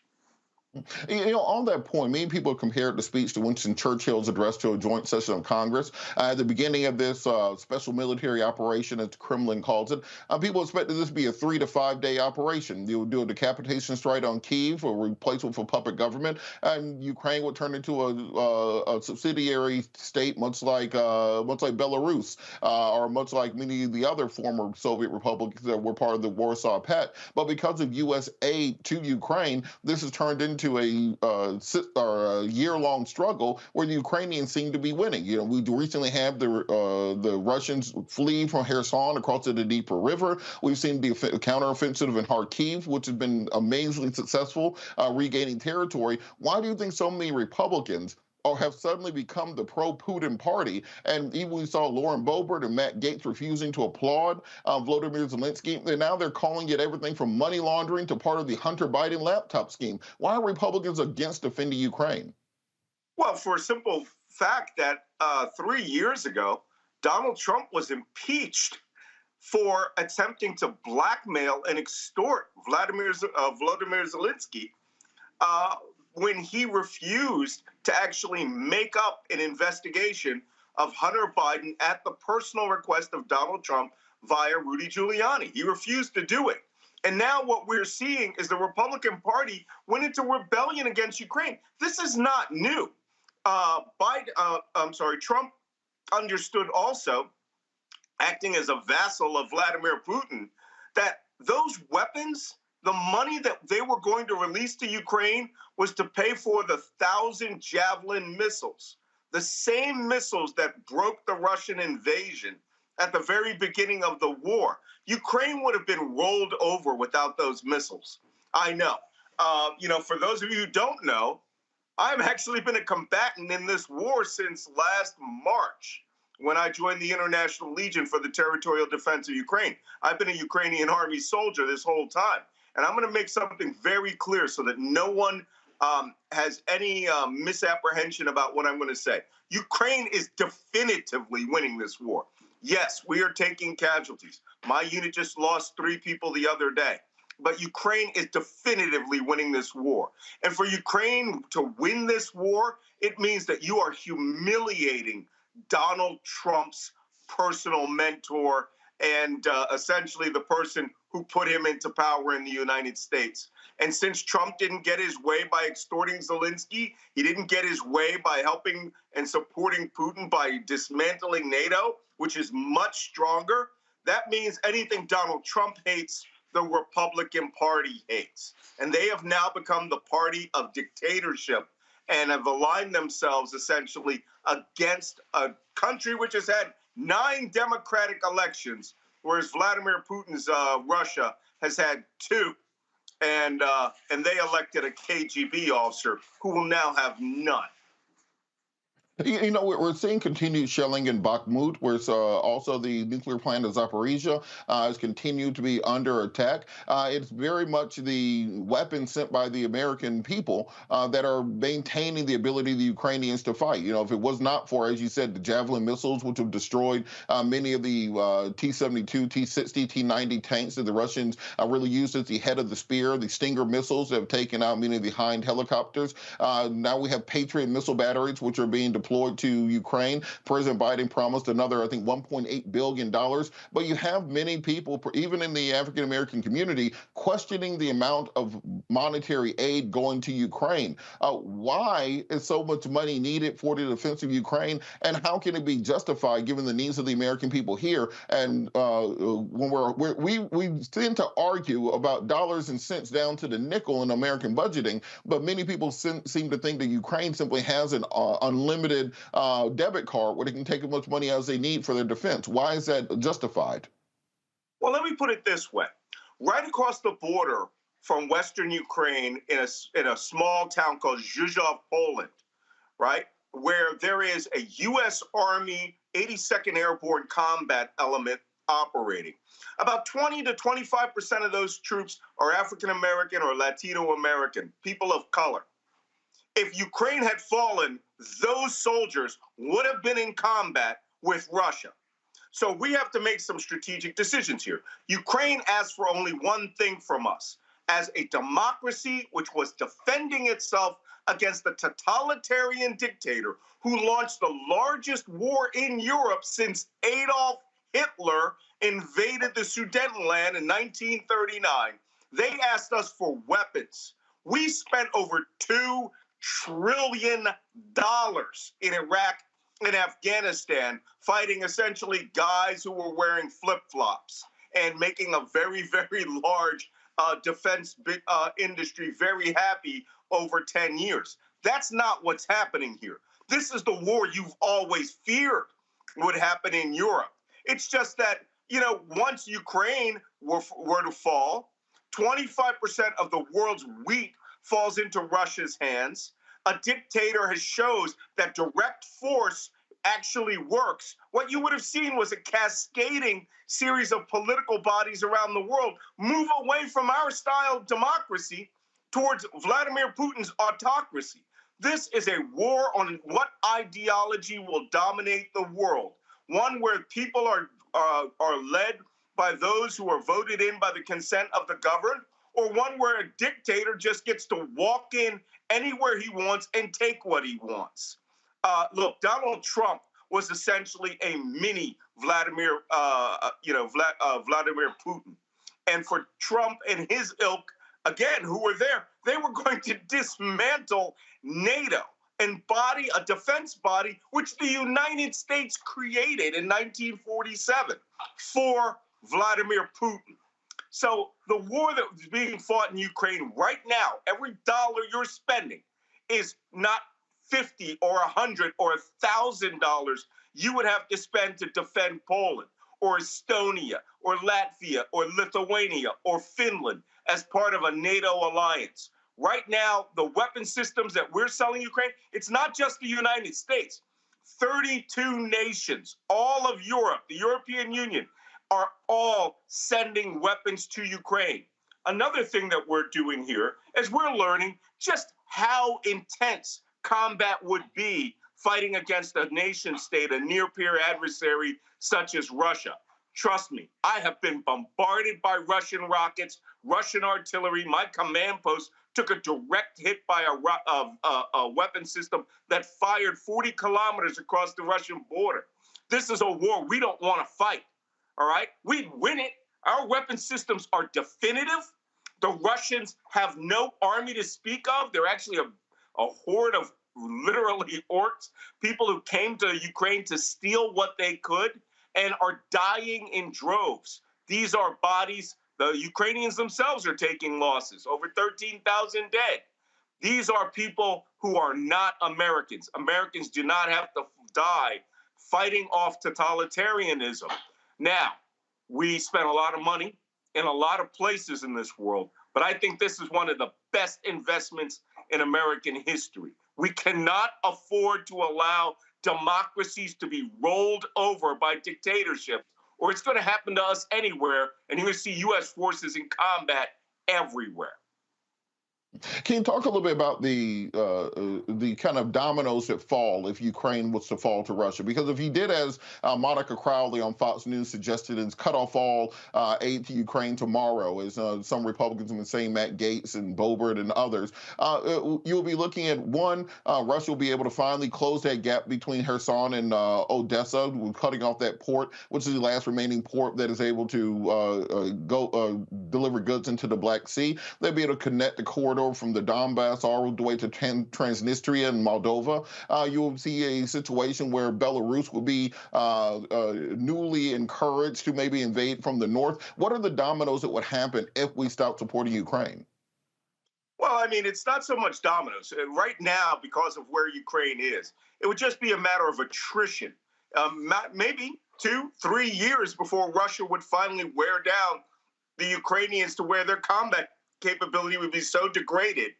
You know, on that point, many people compared the speech to Winston Churchill's address to a joint session of Congress. At the beginning of this special military operation, as the Kremlin calls it, people expected this to be a 3 to 5 day operation. They would do a decapitation strike on Kyiv or replace it with a puppet government, and Ukraine would turn into a subsidiary state, much like Belarus, or much like many of the other former Soviet republics that were part of the Warsaw Pact. But because of U.S. aid to Ukraine, this has turned into a year-long struggle where the Ukrainians seem to be winning. You know, we recently had the Russians flee from Kherson across the Dnieper River. We've seen the counteroffensive in Kharkiv, which has been amazingly successful, regaining territory. Why do you think so many Republicans have suddenly become the pro-Putin party? And even we saw Lauren Boebert and Matt Gaetz refusing to applaud Volodymyr Zelensky, and now they're calling it everything from money laundering to part of the Hunter Biden laptop scheme. Why are Republicans against defending Ukraine? Well, for a simple fact that 3 years ago, Donald Trump was impeached for attempting to blackmail and extort Volodymyr Zelensky when he refused to actually make up an investigation of Hunter Biden at the personal request of Donald Trump via Rudy Giuliani. He refused to do it. And now what we're seeing is the Republican Party went into rebellion against Ukraine. This is not new. Trump understood also, acting as a vassal of Vladimir Putin, that those weapons, the money that they were going to release to Ukraine was to pay for the 1,000 Javelin missiles, the same missiles that broke the Russian invasion at the very beginning of the war. Ukraine would have been rolled over without those missiles. I know. For those of you who don't know, I've actually been a combatant in this war since last March when I joined the International Legion for the Territorial Defense of Ukraine. I've been a Ukrainian Army soldier this whole time. And I'm going to make something very clear so that no one has any misapprehension about what I'm going to say. Ukraine is definitively winning this war. Yes, we are taking casualties. My unit just lost 3 people the other day. But Ukraine is definitively winning this war. And for Ukraine to win this war, it means that you are humiliating Donald Trump's personal mentor and essentially the person who put him into power in the United States. And since Trump didn't get his way by extorting Zelensky, he didn't get his way by helping and supporting Putin by dismantling NATO, which is much stronger. That means anything Donald Trump hates, the Republican Party hates. And they have now become the party of dictatorship and have aligned themselves essentially against a country which has had 9 democratic elections, whereas Vladimir Putin's Russia has had 2. And they elected a KGB officer who will now have none. We're seeing continued shelling in Bakhmut, where also the nuclear plant of Zaporizhia has continued to be under attack. It's very much the weapons sent by the American people that are maintaining the ability of the Ukrainians to fight. If it was not for, as you said, the Javelin missiles, which have destroyed many of the T-72, T-60, T-90 tanks that the Russians really used as the head of the spear, the Stinger missiles that have taken out many of the Hind helicopters. Now we have Patriot missile batteries, which are being deployed to Ukraine. President Biden promised another, I think, $1.8 billion. But you have many people, even in the African-American community, questioning the amount of monetary aid going to Ukraine. Why is so much money needed for the defense of Ukraine? And how can it be justified given the needs of the American people here? And when we tend to argue about dollars and cents down to the nickel in American budgeting, but many people seem to think that Ukraine simply has an unlimited debit card where they can take as much money as they need for their defense. Why is that justified? Well, let me put it this way. Right across the border from Western Ukraine in a small town called Zhuzhov, Poland, right, where there is a U.S. Army 82nd Airborne Combat Element operating. About 20 to 25% of those troops are African American or Latino American, people of color. If Ukraine had fallen, those soldiers would have been in combat with Russia. So we have to make some strategic decisions here. Ukraine asked for only one thing from us. As a democracy which was defending itself against the totalitarian dictator who launched the largest war in Europe since Adolf Hitler invaded the Sudetenland in 1939, they asked us for weapons. We spent over $2 trillion in Iraq and Afghanistan, fighting essentially guys who were wearing flip-flops and making a very, very large defense industry very happy over 10 years. That's not what's happening here. This is the war you've always feared would happen in Europe. It's just that, once Ukraine were to fall, 25% of the world's wheat falls into Russia's hands. A dictator has shows that direct force actually works. What you would have seen was a cascading series of political bodies around the world move away from our style of democracy towards Vladimir Putin's autocracy. This is a war on what ideology will dominate the world. One where people are led by those who are voted in by the consent of the governed, or one where a dictator just gets to walk in anywhere he wants and take what he wants. Look, Donald Trump was essentially a mini Vladimir Putin. And for Trump and his ilk, again, who were there, they were going to dismantle NATO and body a defense body which the United States created in 1947 for Vladimir Putin. So the war that is being fought in Ukraine right now, every dollar you're spending is not $50 or $100 or $1,000 you would have to spend to defend Poland, or Estonia or Latvia or Lithuania or Finland as part of a NATO alliance. Right now, the weapon systems that we're selling Ukraine, it's not just the United States. 32 nations, all of Europe, the European Union, are all sending weapons to Ukraine. Another thing that we're doing here is we're learning just how intense combat would be fighting against a nation state, a near-peer adversary such as Russia. Trust me, I have been bombarded by Russian rockets, Russian artillery. My command post took a direct hit by a weapon system that fired 40 kilometers across the Russian border. This is a war we don't want to fight, all right? We'd win it. Our weapon systems are definitive. The Russians have no army to speak of. They're actually a horde of literally orcs, people who came to Ukraine to steal what they could and are dying in droves. These are bodies. The Ukrainians themselves are taking losses, over 13,000 dead. These are people who are not Americans. Americans do not have to die fighting off totalitarianism. Now, we spent a lot of money in a lot of places in this world, but I think this is one of the best investments in American history. We cannot afford to allow democracies to be rolled over by dictatorships, or it's going to happen to us anywhere, and you're going to see U.S. forces in combat everywhere. Can you talk a little bit about the kind of dominoes that fall if Ukraine was to fall to Russia? Because if you did, as Monica Crowley on Fox News suggested, is cut off all aid to Ukraine tomorrow, as some Republicans have been saying, Matt Gaetz and Boebert and others, you'll be looking at, one, Russia will be able to finally close that gap between Kherson and Odessa, cutting off that port, which is the last remaining port that is able to deliver goods into the Black Sea. They'll be able to connect the corridor from the Donbass all the way to Transnistria and Moldova. You'll see a situation where Belarus will be newly encouraged to maybe invade from the north. What are the dominoes that would happen if we stop supporting Ukraine? Well, I mean, it's not so much dominoes. Right now, because of where Ukraine is, it would just be a matter of attrition. Maybe 2-3 years before Russia would finally wear down the Ukrainians to where their combat capability would be so degraded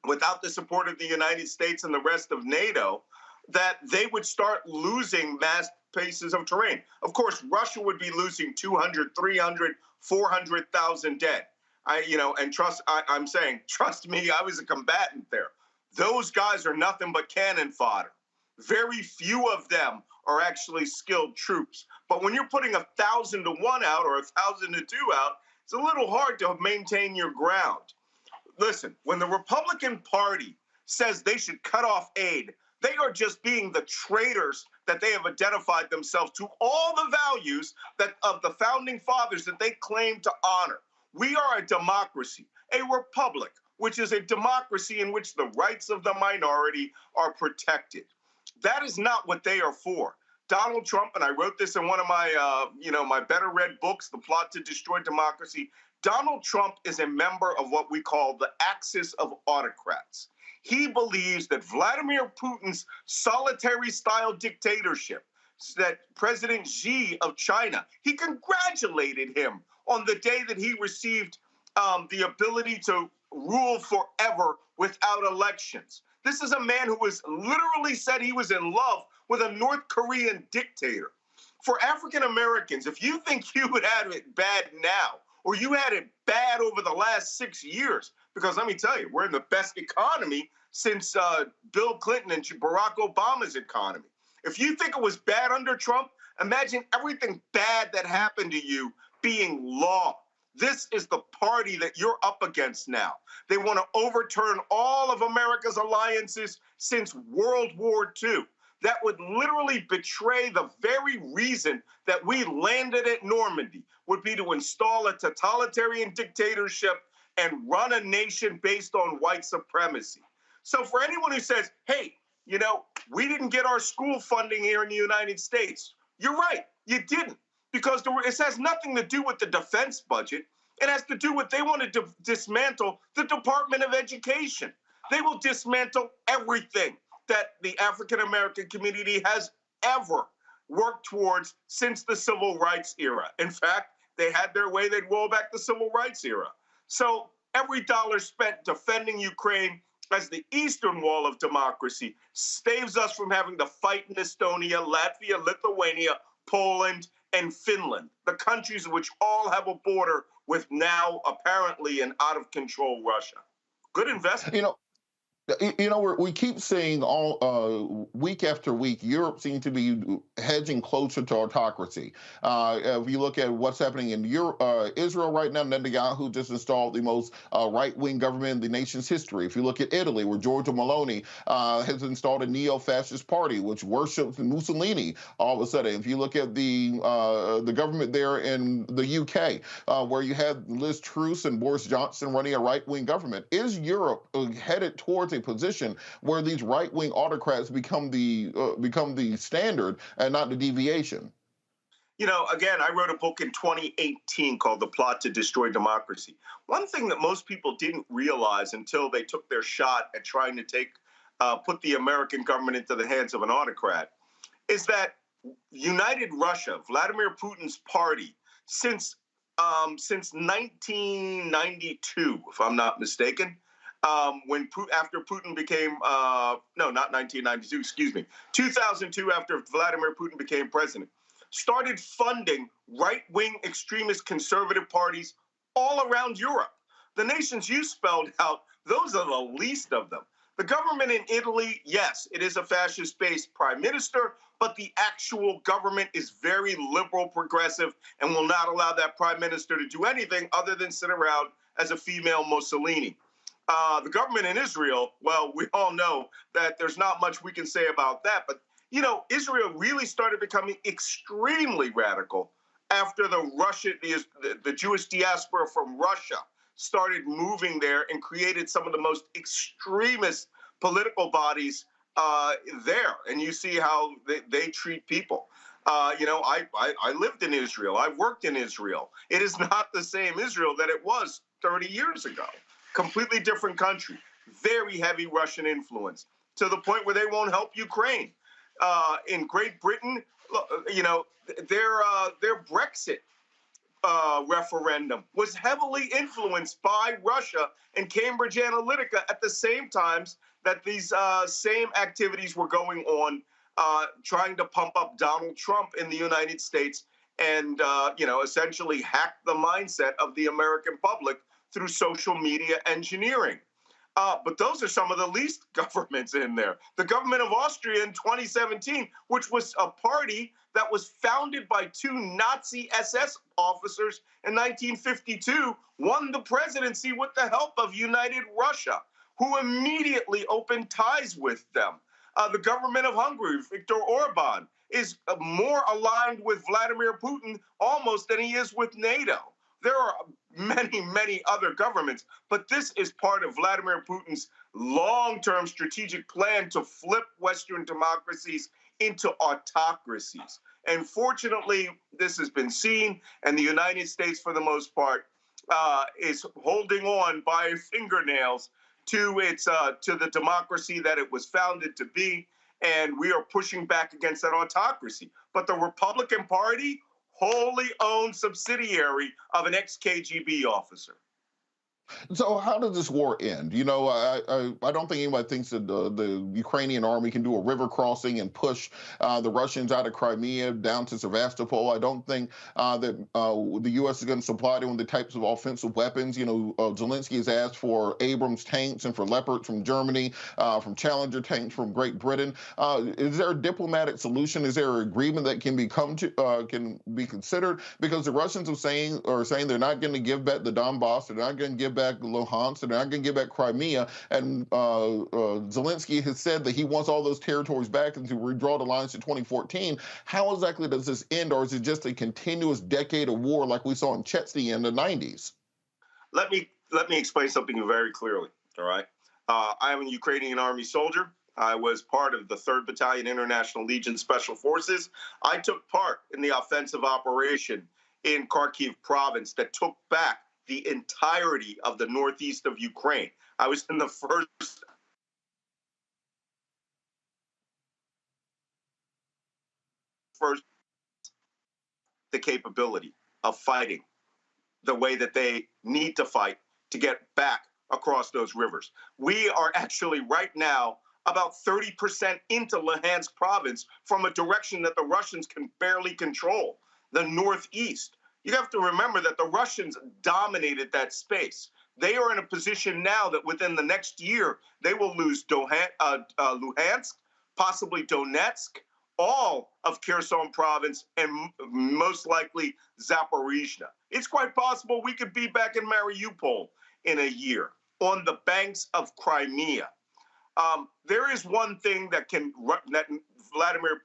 without the support of the United States and the rest of NATO that they would start losing vast pieces of terrain. Of course, Russia would be losing 200, 300, 400,000 dead. I'm saying, trust me, I was a combatant there. Those guys are nothing but cannon fodder. Very few of them are actually skilled troops. But when you're putting 1,000 to 1 out or 1,000 to 2 out, it's a little hard to maintain your ground. Listen, when the Republican Party says they should cut off aid, they are just being the traitors that they have identified themselves to all the values that of the founding fathers that they claim to honor. We are a democracy, a republic, which is a democracy in which the rights of the minority are protected. That is not what they are for. Donald Trump, and I wrote this in one of my, my better read books, The Plot to Destroy Democracy. Donald Trump is a member of what we call the axis of autocrats. He believes that Vladimir Putin's solitary-style dictatorship, that President Xi of China, he congratulated him on the day that he received the ability to rule forever without elections. This is a man who was literally said he was in love with a North Korean dictator. For African Americans, if you think you would have it bad now, or you had it bad over the last 6 years, because let me tell you, we're in the best economy since Bill Clinton and Barack Obama's economy. If you think it was bad under Trump, imagine everything bad that happened to you being law. This is the party that you're up against now. They want to overturn all of America's alliances since World War II. That would literally betray the very reason that we landed at Normandy, would be to install a totalitarian dictatorship and run a nation based on white supremacy. So for anyone who says, hey, we didn't get our school funding here in the United States, you're right, you didn't. Because it has nothing to do with the defense budget. It has to do with they want to dismantle the Department of Education. They will dismantle everything that the African-American community has ever worked towards since the civil rights era. In fact, they had their way, they'd roll back the civil rights era. So every dollar spent defending Ukraine as the eastern wall of democracy saves us from having to fight in Estonia, Latvia, Lithuania, Poland, and Finland, the countries which all have a border with now apparently an out-of-control Russia. Good investment. We keep seeing all week after week, Europe seems to be hedging closer to autocracy. If you look at what's happening in Israel right now, Netanyahu just installed the most right-wing government in the nation's history. If you look at Italy, where Giorgia Meloni has installed a neo-fascist party which worships Mussolini all of a sudden. If you look at the government there in the UK, where you have Liz Truss and Boris Johnson running a right-wing government, is Europe headed towards a position where these right-wing autocrats become the standard and not the deviation? Again, I wrote a book in 2018 called The Plot to Destroy Democracy. One thing that most people didn't realize until they took their shot at trying to put the American government into the hands of an autocrat is that United Russia, Vladimir Putin's party, since 1992, if I'm not mistaken, after Putin became, not 1992, excuse me, 2002, after Vladimir Putin became president, started funding right-wing extremist conservative parties all around Europe. The nations you spelled out, those are the least of them. The government in Italy, yes, it is a fascist-based prime minister, but the actual government is very liberal, progressive, and will not allow that prime minister to do anything other than sit around as a female Mussolini. The government in Israel, well, we all know that there's not much we can say about that. But, Israel really started becoming extremely radical after the Jewish diaspora from Russia started moving there and created some of the most extremist political bodies there. And you see how they treat people. I lived in Israel. I worked in Israel. It is not the same Israel that it was 30 years ago. Completely different country, very heavy Russian influence, to the point where they won't help Ukraine. In Great Britain, their Brexit referendum was heavily influenced by Russia and Cambridge Analytica at the same times that these same activities were going on, trying to pump up Donald Trump in the United States and, essentially hack the mindset of the American public through social media engineering. But those are some of the least governments in there. The government of Austria in 2017, which was a party that was founded by two Nazi SS officers in 1952, won the presidency with the help of United Russia, who immediately opened ties with them. The government of Hungary, Viktor Orban, is more aligned with Vladimir Putin almost than he is with NATO. There are many, many other governments, but this is part of Vladimir Putin's long-term strategic plan to flip Western democracies into autocracies. And fortunately, this has been seen, and the United States, for the most part, is holding on by fingernails to the democracy that it was founded to be, and we are pushing back against that autocracy. But the Republican Party, wholly owned subsidiary of an ex-KGB officer. So how does this war end? I don't think anybody thinks that the Ukrainian army can do a river crossing and push the Russians out of Crimea down to Sevastopol. I don't think that the U.S. is going to supply them with the types of offensive weapons. Zelensky has asked for Abrams tanks and for Leopards from Germany, from Challenger tanks from Great Britain. Is there a diplomatic solution? Is there an agreement that can be considered? Because the Russians are saying they're not going to give back the Donbass, they're not going to give back Luhansk, and they're not going to give back Crimea. And Zelensky has said that he wants all those territories back and to redraw the lines to 2014. How exactly does this end, or is it just a continuous decade of war like we saw in Chechnya in the 90s? Let me explain something very clearly, all right? I am a Ukrainian Army soldier. I was part of the 3rd Battalion International Legion Special Forces. I took part in the offensive operation in Kharkiv province that took back the entirety of the northeast of Ukraine. I was in the first first, the capability of fighting the way that they need to fight to get back across those rivers. We are actually right now about 30% into Luhansk province from a direction that the Russians can barely control, the northeast. You have to remember that the Russians dominated that space. They are in a position now that within the next year, they will lose Luhansk, possibly Donetsk, all of Kherson province, and most likely Zaporizhzhia. It's quite possible we could be back in Mariupol in a year on the banks of Crimea. There is one thing that Volodymyr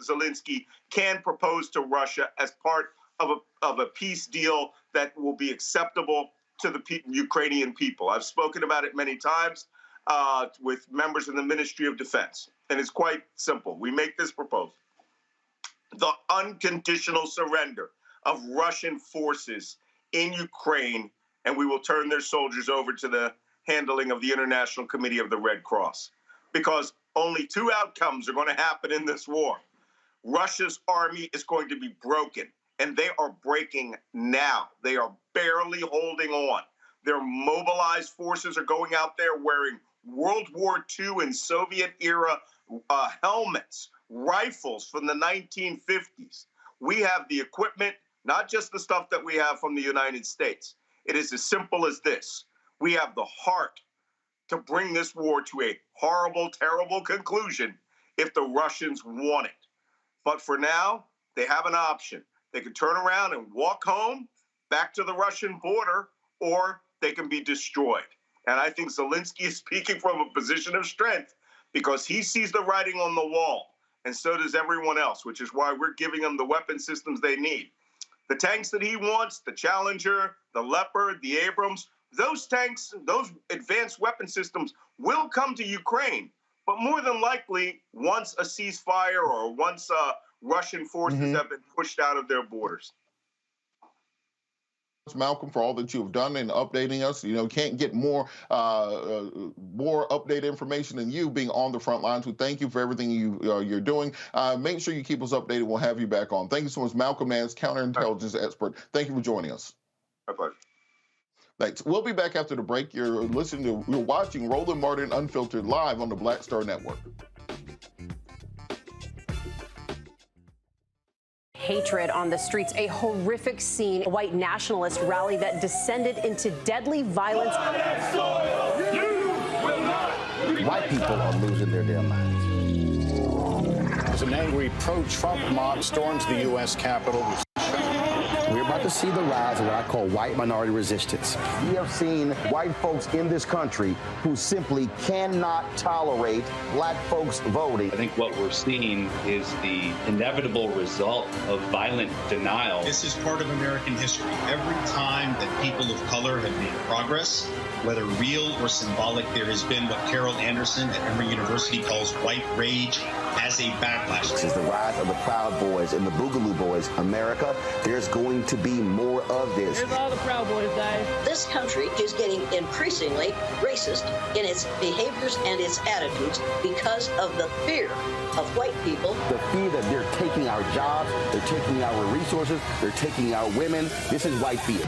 Zelensky can propose to Russia as part of a peace deal that will be acceptable to the Ukrainian people. I've spoken about it many times with members in the Ministry of Defense, and it's quite simple. We make this proposal: the unconditional surrender of Russian forces in Ukraine, and we will turn their soldiers over to the handling of the International Committee of the Red Cross. Because only two outcomes are going to happen in this war. Russia's army is going to be broken, and they are breaking now. They are barely holding on. Their mobilized forces are going out there wearing World War II and Soviet-era helmets, rifles from the 1950s. We have the equipment, not just the stuff that we have from the United States. It is as simple as this. We have the heart to bring this war to a horrible, terrible conclusion if the Russians want it. But for now, they have an option. They can turn around and walk home, back to the Russian border, or they can be destroyed. And I think Zelensky is speaking from a position of strength because he sees the writing on the wall, and so does everyone else, which is why we're giving them the weapon systems they need. The tanks that he wants, the Challenger, the Leopard, the Abrams, those tanks, those advanced weapon systems will come to Ukraine, but more than likely once a ceasefire or once Russian forces have been pushed out of their borders. Malcolm, for all that you have done in updating us. You know, can't get more updated information than you being on the front lines. We thank you for everything you're doing. Make sure you keep us updated. We'll have you back on. Thank you so much, Malcolm Nance, counterintelligence expert. Thank you for joining us. My pleasure. Thanks. We'll be back after the break. You're watching Roland Martin Unfiltered live on the Black Star Network. Hatred on the streets, a horrific scene, a white nationalist rally that descended into deadly violence. White people are losing their damn minds. As an angry pro-Trump mob storms the U.S. Capitol. We're about to see the rise of what I call white minority resistance. We have seen white folks in this country who simply cannot tolerate black folks voting. I think what we're seeing is the inevitable result of violent denial. This is part of American history. Every time that people of color have made progress, whether real or symbolic, there has been what Carol Anderson at Emory University calls white rage as a backlash. This is the rise of the Proud Boys and the Boogaloo Boys. America, there's going to be more of this. Here's all the Proud Boys, guys. This country is getting increasingly racist in its behaviors and its attitudes because of the fear of white people. The fear that they're taking our jobs, they're taking our resources, they're taking our women. This is white fear.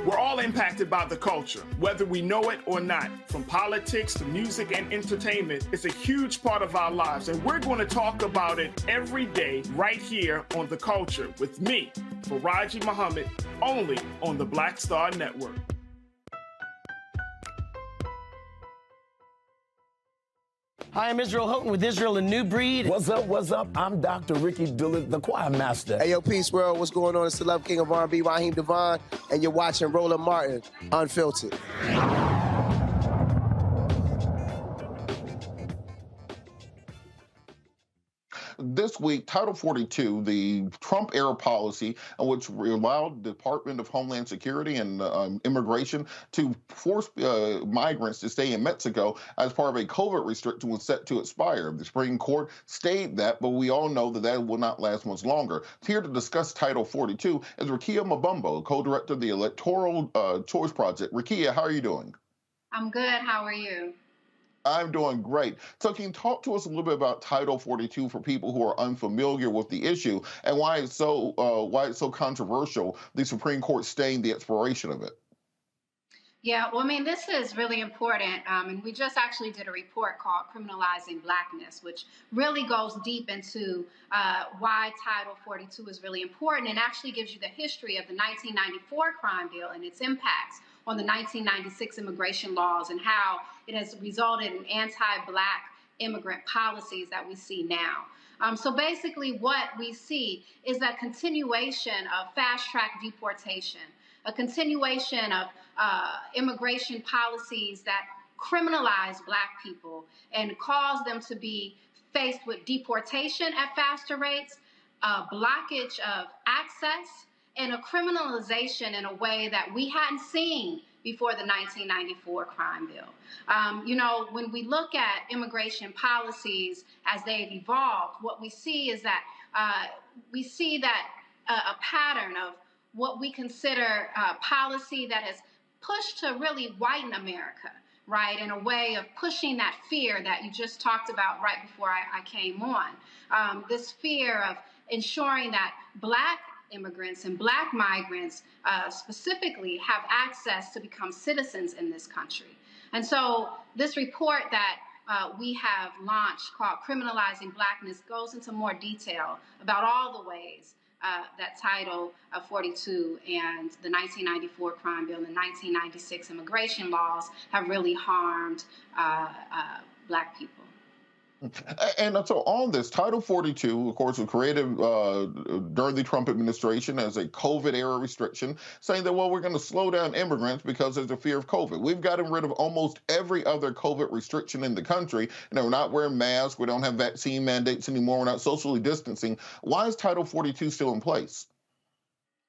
We're all impacted by the culture, whether we know it or not. From politics to music and entertainment, it's a huge part of our lives, and we're going to talk about it every day right here on The Culture with me, Faraji Muhammad, only on the Black Star Network. Hi, I'm Israel Houghton with Israel, a New Breed. What's up, what's up? I'm Dr. Ricky Dillard, the choir master. Hey, yo, peace, world. What's going on? It's the Love King of R&B, Raheem Devon, and you're watching Roland Martin, Unfiltered. This this week, Title 42, the Trump-era policy, which allowed the Department of Homeland Security and Immigration to force migrants to stay in Mexico as part of a COVID restriction, was set to expire. The Supreme Court stayed that, but we all know that that will not last much longer. Here to discuss Title 42 is Rekia Mabumbo, co-director of the Electoral Choice Project. Rekia, how are you doing? I'm good. How are you? I'm doing great. So can you talk to us a little bit about Title 42 for people who are unfamiliar with the issue and why it's so controversial, the Supreme Court staying the expiration of it? Yeah, well, I mean, this is really important. And we just actually did a report called Criminalizing Blackness, which really goes deep into why Title 42 is really important and actually gives you the history of the 1994 crime bill and its impacts on the 1996 immigration laws and how it has resulted in anti-Black immigrant policies that we see now. So basically what we see is a continuation of fast-track deportation, a continuation of immigration policies that criminalize Black people and cause them to be faced with deportation at faster rates, blockage of access, and a criminalization in a way that we hadn't seen before the 1994 crime bill. You know, when we look at immigration policies as they've evolved, what we see is that a pattern of what we consider policy that has pushed to really whiten America, right, in a way of pushing that fear that you just talked about right before I came on. This fear of ensuring that Black immigrants and Black migrants specifically have access to become citizens in this country. And so this report that we have launched called Criminalizing Blackness goes into more detail about all the ways that Title 42 and the 1994 crime bill and the 1996 immigration laws have really harmed Black people. And so on this, Title 42, of course, was created during the Trump administration as a COVID-era restriction, saying that, well, we're going to slow down immigrants because there's a fear of COVID. We've gotten rid of almost every other COVID restriction in the country. You know, we're not wearing masks. We don't have vaccine mandates anymore. We're not socially distancing. Why is Title 42 still in place?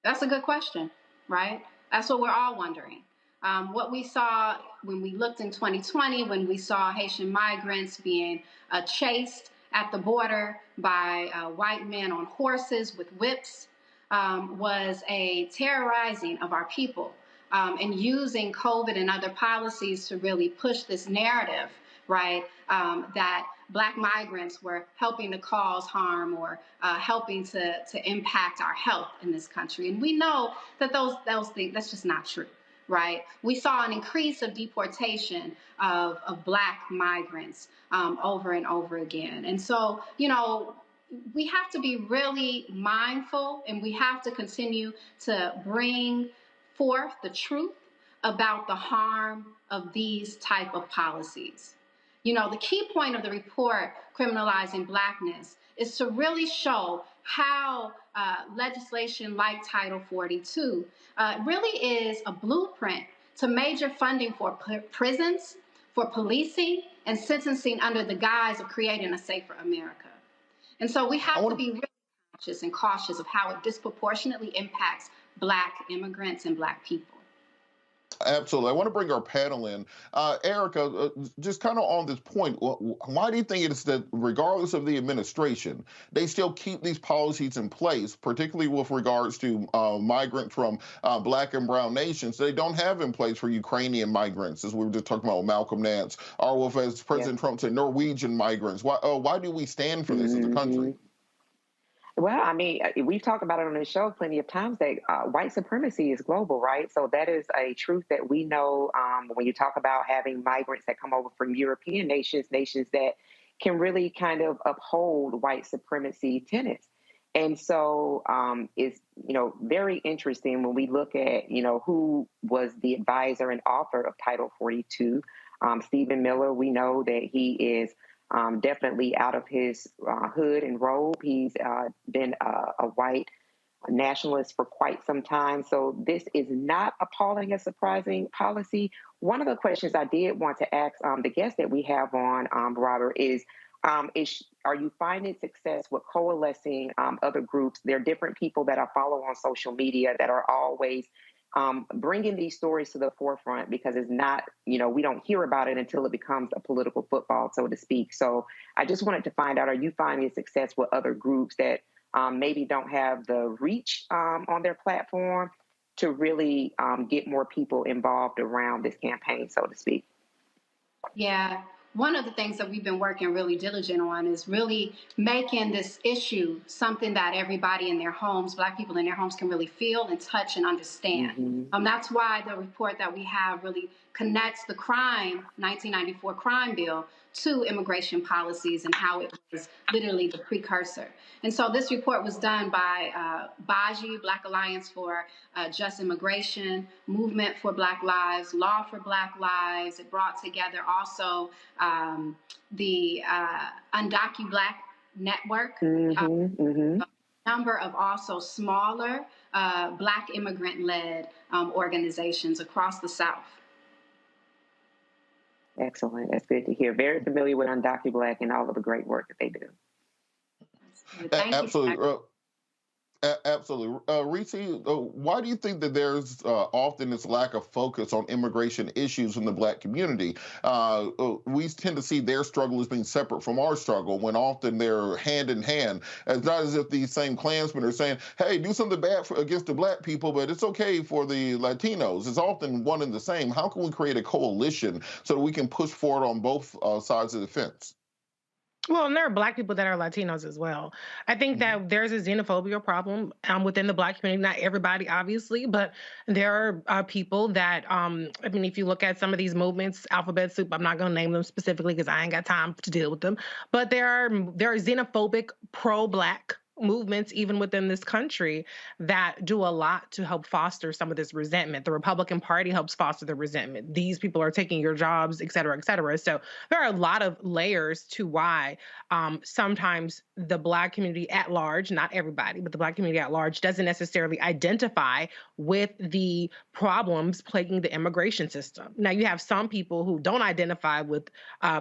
That's a good question, right? That's what we're all wondering. What we saw when we looked in 2020, when we saw Haitian migrants being chased at the border by white men on horses with whips, was a terrorizing of our people and using COVID and other policies to really push this narrative, right, that Black migrants were helping to cause harm or helping to impact our health in this country. And we know that those things, that's just not true. Right. We saw an increase of deportation of Black migrants over and over again. And so, you know, we have to be really mindful and we have to continue to bring forth the truth about the harm of these type of policies. You know, the key point of the report, Criminalizing Blackness, is to really show how legislation like Title 42 really is a blueprint to major funding for prisons, for policing, and sentencing under the guise of creating a safer America. And so we have to be really conscious and cautious of how it disproportionately impacts Black immigrants and Black people. Absolutely. I want to bring our panel in. Erica, just kind of on this point, why do you think it is that regardless of the administration, they still keep these policies in place, particularly with regards to migrants from Black and brown nations they don't have in place for Ukrainian migrants, as we were just talking about with Malcolm Nance, or with, as President Trump said, Norwegian migrants? Why do we stand for this as a country? Well, I mean, we've talked about it on the show plenty of times that white supremacy is global, right? So that is a truth that we know when you talk about having migrants that come over from European nations that can really kind of uphold white supremacy tenets. And so it's, you know, very interesting when we look at, you know, who was the advisor and author of Title 42. Stephen Miller, we know that he is definitely out of his hood and robe. He's been a white nationalist for quite some time. So this is not appalling a surprising policy. One of the questions I did want to ask the guest that we have on, Robert, is, Are you finding success with coalescing other groups? There are different people that I follow on social media that are always bringing these stories to the forefront, because it's not, we don't hear about it until it becomes a political football, so to speak. So I just wanted to find out, are you finding success with other groups that maybe don't have the reach on their platform to really get more people involved around this campaign, so to speak? Yeah. One of the things that we've been working really diligent on is really making this issue something that everybody in their homes, Black people in their homes, can really feel and touch and understand. That's why the report that we have really connects the 1994 crime bill to immigration policies and how it was literally the precursor. And so this report was done by BAJI, Black Alliance for Just Immigration, Movement for Black Lives, Law for Black Lives. It brought together also the Undocu-Black Network, a number of also smaller Black immigrant-led organizations across the South. Excellent. That's good to hear. Very familiar with Undocu-Black and all of the great work that they do. Absolutely. Absolutely. Reese, why do you think that there's often this lack of focus on immigration issues in the Black community? We tend to see their struggle as being separate from our struggle, when often they're hand in hand. It's not as if these same Klansmen are saying, hey, do something bad against the Black people, but it's okay for the Latinos. It's often one and the same. How can we create a coalition so that we can push forward on both sides of the fence? Well, and there are Black people that are Latinos as well. I think that there's a xenophobia problem within the Black community. Not everybody, obviously, but there are people that, if you look at some of these movements, Alphabet Soup, I'm not going to name them specifically because I ain't got time to deal with them, but there are xenophobic, pro-Black movements even within this country that do a lot to help foster some of this resentment. The Republican Party helps foster the resentment. These people are taking your jobs, et cetera, et cetera. So there are a lot of layers to why sometimes the Black community at large, not everybody, but the Black community at large doesn't necessarily identify with the problems plaguing the immigration system. Now, you have some people who don't identify with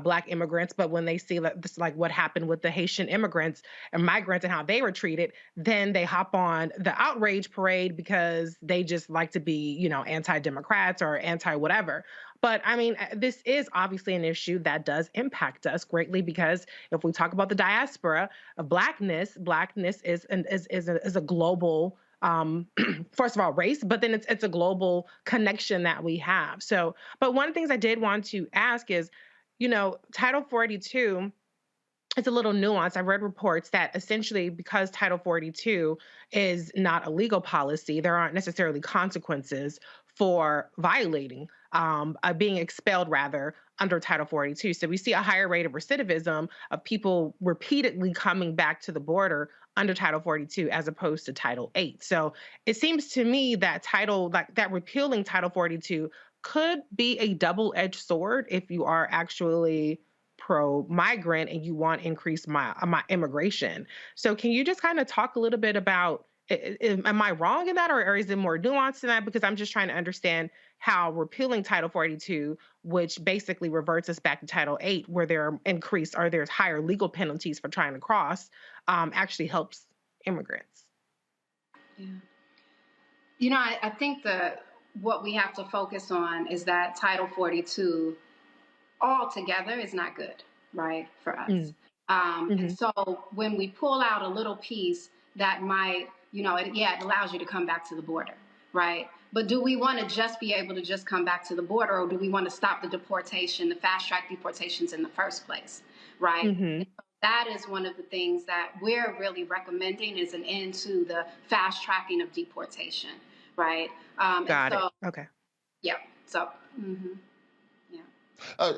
Black immigrants, but when they see like what happened with the Haitian immigrants and migrants and how they were treated, then they hop on the outrage parade because they just like to be, anti-Democrats or anti-whatever. But this is obviously an issue that does impact us greatly, because if we talk about the diaspora of Blackness is a global, first of all, race, but then it's a global connection that we have. So, but one of the things I did want to ask is, Title 42, it's a little nuanced. I've read reports that essentially, because Title 42 is not a legal policy, there aren't necessarily consequences for violating, being expelled rather, under Title 42. So we see a higher rate of recidivism of people repeatedly coming back to the border under Title 42 as opposed to Title 8. So it seems to me that repealing Title 42 could be a double-edged sword if you are actually pro-migrant and you want increased my immigration. So can you just kind of talk a little bit about, am I wrong in that, or is it more nuanced than that? Because I'm just trying to understand how repealing Title 42, which basically reverts us back to Title 8, where there's higher legal penalties for trying to cross, actually helps immigrants. Yeah. I think what we have to focus on is that Title 42 altogether is not good, right, for us. And so when we pull out a little piece that might, it allows you to come back to the border, right? But do we want to just be able to just come back to the border, or do we want to stop the deportation, the fast-track deportations in the first place, right? And so that is one of the things that we're really recommending, is an end to the fast-tracking of deportation, right? Got it. Okay. Yeah. So,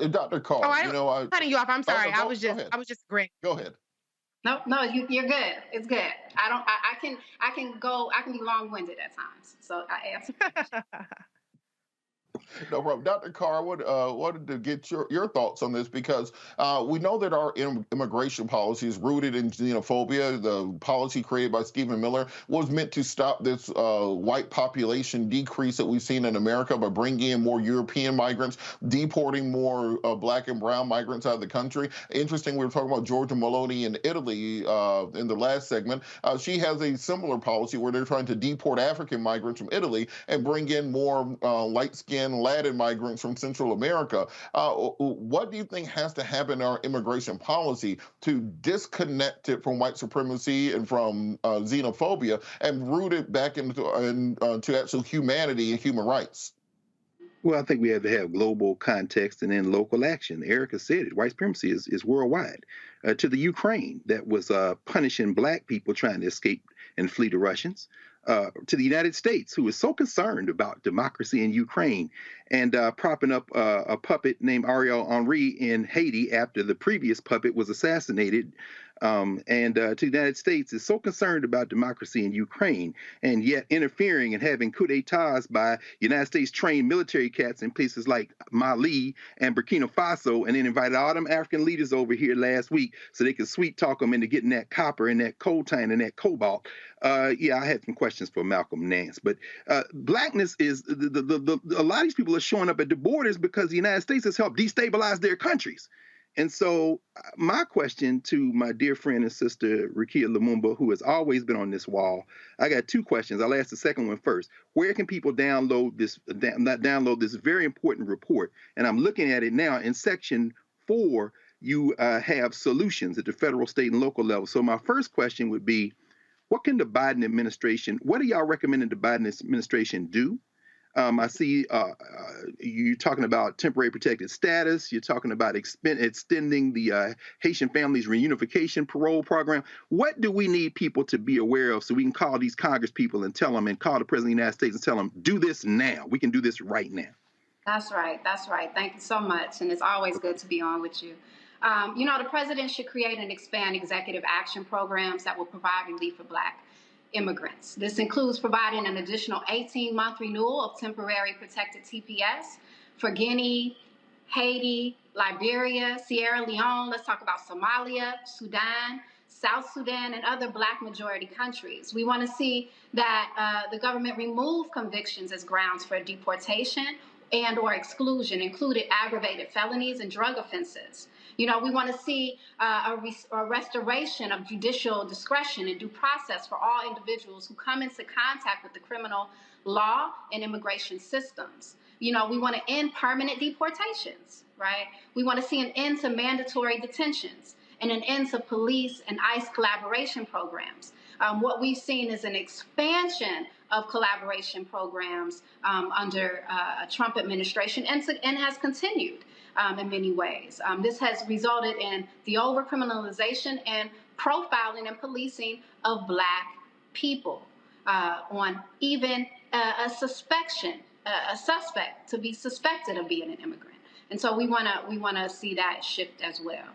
Dr. Carl, I'm cutting you off. I'm sorry. I was just agreeing. Go ahead. No, you're good. It's good. I can be long-winded at times. So I answer. No problem. Dr. Carr, wanted to get your thoughts on this because we know that our immigration policy is rooted in xenophobia. The policy created by Stephen Miller was meant to stop this white population decrease that we've seen in America by bringing in more European migrants, deporting more black and brown migrants out of the country. Interesting, we were talking about Giorgia Meloni in Italy in the last segment. She has a similar policy where they're trying to deport African migrants from Italy and bring in more light-skinned Latin migrants from Central America. What do you think has to happen in our immigration policy to disconnect it from white supremacy and from xenophobia and root it back into to actual humanity and human rights? Well, I think we have to have global context and then local action. Erica said it. White supremacy is worldwide. To the Ukraine that was punishing black people trying to escape and flee the Russians. To the United States, who is so concerned about democracy in Ukraine and propping up a puppet named Ariel Henry in Haiti after the previous puppet was assassinated. To the United States is so concerned about democracy in Ukraine and yet interfering and having coup d'etats by United States trained military cats in places like Mali and Burkina Faso, and then invited all them African leaders over here last week so they could sweet talk them into getting that copper and that coltan and that cobalt. Yeah, I had some questions for Malcolm Nance, but blackness is a lot of these people are showing up at the borders because the United States has helped destabilize their countries. And so my question to my dear friend and sister, Rukia Lumumba, who has always been on this wall, I got two questions. I'll ask the second one first. Where can people download this very important report? And I'm looking at it now in section 4, you have solutions at the federal, state, and local level. So my first question would be, what can the Biden administration, what are y'all recommending the Biden administration do? I see you're talking about temporary protected status. You're talking about extending the Haitian families reunification parole program. What do we need people to be aware of so we can call these Congress people and tell them, and call the President of the United States and tell them, do this now. We can do this right now. That's right. That's right. Thank you so much. And it's always good to be on with you. The president should create and expand executive action programs that will provide relief for Black immigrants. This includes providing an additional 18-month renewal of temporary protected TPS for Guinea, Haiti, Liberia, Sierra Leone. Let's talk about Somalia, Sudan, South Sudan, and other Black majority countries. We want to see that the government remove convictions as grounds for deportation and or exclusion, including aggravated felonies and drug offenses. We want to see a restoration of judicial discretion and due process for all individuals who come into contact with the criminal law and immigration systems. We want to end permanent deportations, right? We want to see an end to mandatory detentions and an end to police and ICE collaboration programs. What we've seen is an expansion of collaboration programs under a Trump administration and has continued in many ways. This has resulted in the overcriminalization and profiling and policing of Black people on even a suspect to be suspected of being an immigrant. And so we want to see that shift as well.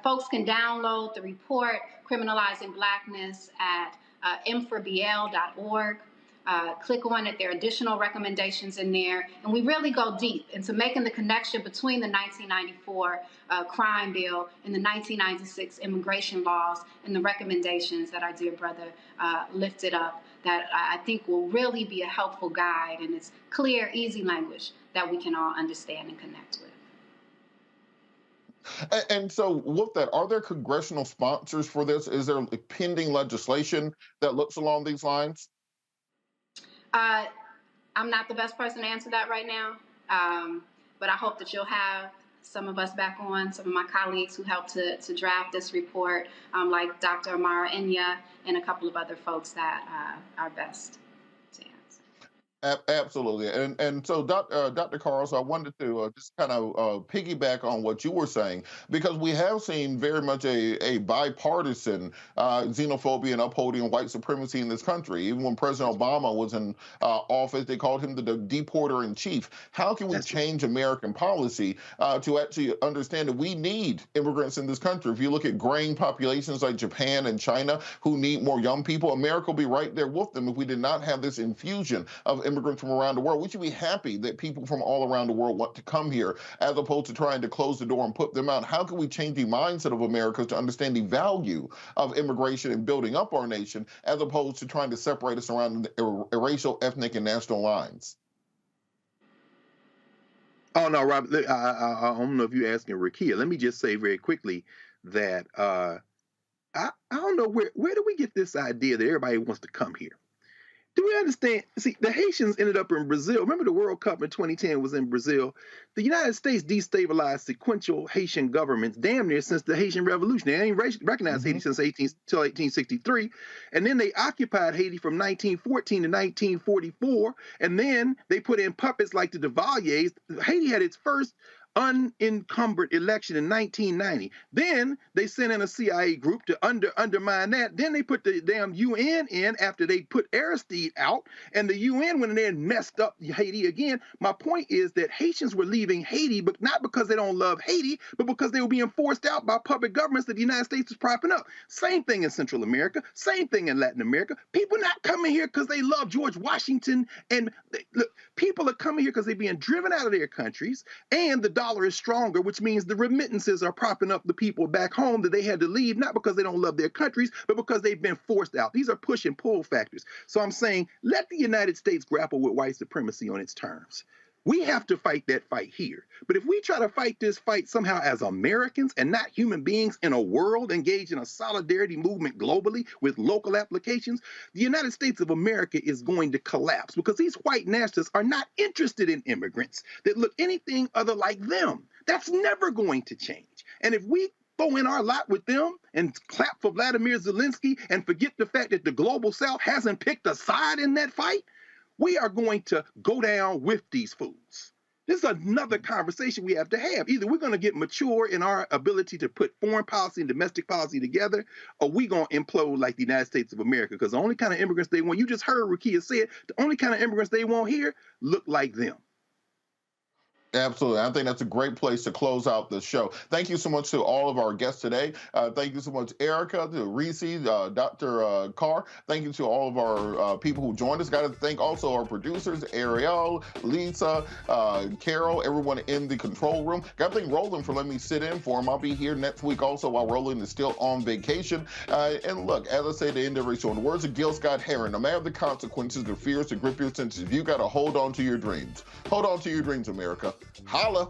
Folks can download the report, Criminalizing Blackness, at m4bl.org. Click on it. There are additional recommendations in there. And we really go deep into making the connection between the 1994 crime bill and the 1996 immigration laws and the recommendations that our dear brother lifted up that I think will really be a helpful guide. And it's clear, easy language that we can all understand and connect with. And so with that, are there congressional sponsors for this? Is there pending legislation that looks along these lines? I'm not the best person to answer that right now, but I hope that you'll have some of us back on, some of my colleagues who helped to draft this report, like Dr. Amara Enya and a couple of other folks that are best. Absolutely. And so, Dr. Carl, so I wanted to just kind of piggyback on what you were saying, because we have seen very much a bipartisan xenophobia and upholding white supremacy in this country. Even when President Obama was in office, they called him the deporter-in-chief. How can we change American policy to actually understand that we need immigrants in this country? If you look at graying populations like Japan and China who need more young people, America will be right there with them if we did not have this infusion of immigrants from around the world. We should be happy that people from all around the world want to come here, as opposed to trying to close the door and put them out. How can we change the mindset of Americans to understand the value of immigration and building up our nation, as opposed to trying to separate us around racial, ethnic, and national lines? Oh, no, Robert, I don't know if you're asking Rakia. Let me just say very quickly that I don't know where do we get this idea that everybody wants to come here? Do we understand? See, the Haitians ended up in Brazil. Remember the World Cup in 2010 was in Brazil? The United States destabilized sequential Haitian governments damn near since the Haitian Revolution. They ain't recognized Haiti since 1863. And then they occupied Haiti from 1914 to 1944. And then they put in puppets like the Duvaliers. Haiti had its first unencumbered election in 1990. Then they sent in a CIA group to undermine that. Then they put the damn UN in after they put Aristide out, and the UN went in there and messed up Haiti again. My point is that Haitians were leaving Haiti, but not because they don't love Haiti, but because they were being forced out by public governments that the United States was propping up. Same thing in Central America, same thing in Latin America. People not coming here because they love George Washington, and look, people are coming here because they're being driven out of their countries, and the dollar is stronger, which means the remittances are propping up the people back home that they had to leave, not because they don't love their countries, but because they've been forced out. These are push and pull factors. So I'm saying, let the United States grapple with white supremacy on its terms. We have to fight that fight here. But if we try to fight this fight somehow as Americans and not human beings in a world engaged in a solidarity movement globally with local applications, the United States of America is going to collapse because these white nationalists are not interested in immigrants that look anything other like them. That's never going to change. And if we throw in our lot with them and clap for Volodymyr Zelensky and forget the fact that the global South hasn't picked a side in that fight, we are going to go down with these fools. This is another conversation we have to have. Either we're going to get mature in our ability to put foreign policy and domestic policy together, or we're going to implode like the United States of America, because the only kind of immigrants they want, you just heard Rakia say it, the only kind of immigrants they want here look like them. Absolutely. I think that's a great place to close out the show. Thank you so much to all of our guests today. Thank you so much, Erica, to Reese, Dr. Carr. Thank you to all of our people who joined us. Got to thank also our producers, Ariel, Lisa, Carol, everyone in the control room. Got to thank Roland for letting me sit in for him. I'll be here next week also while Roland is still on vacation. And look, as I say at the end of every show, in the words of Gil Scott-Heron, no matter the consequences, the fears to grip your senses, you got to hold on to your dreams. Hold on to your dreams, America. Holla.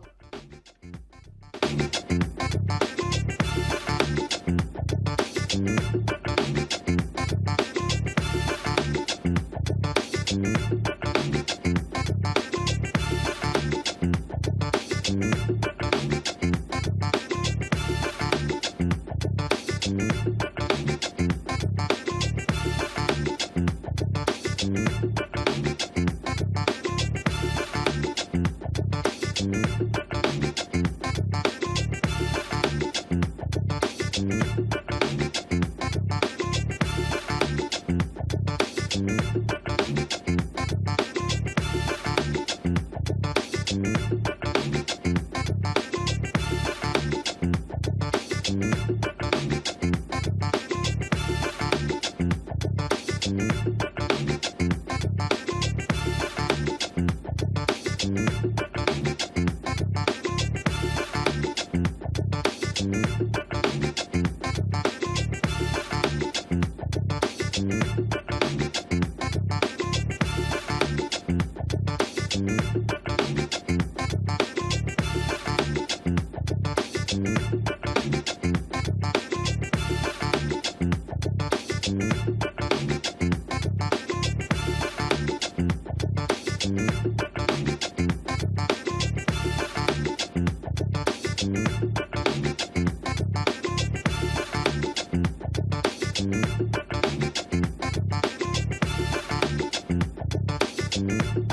Mm-hmm.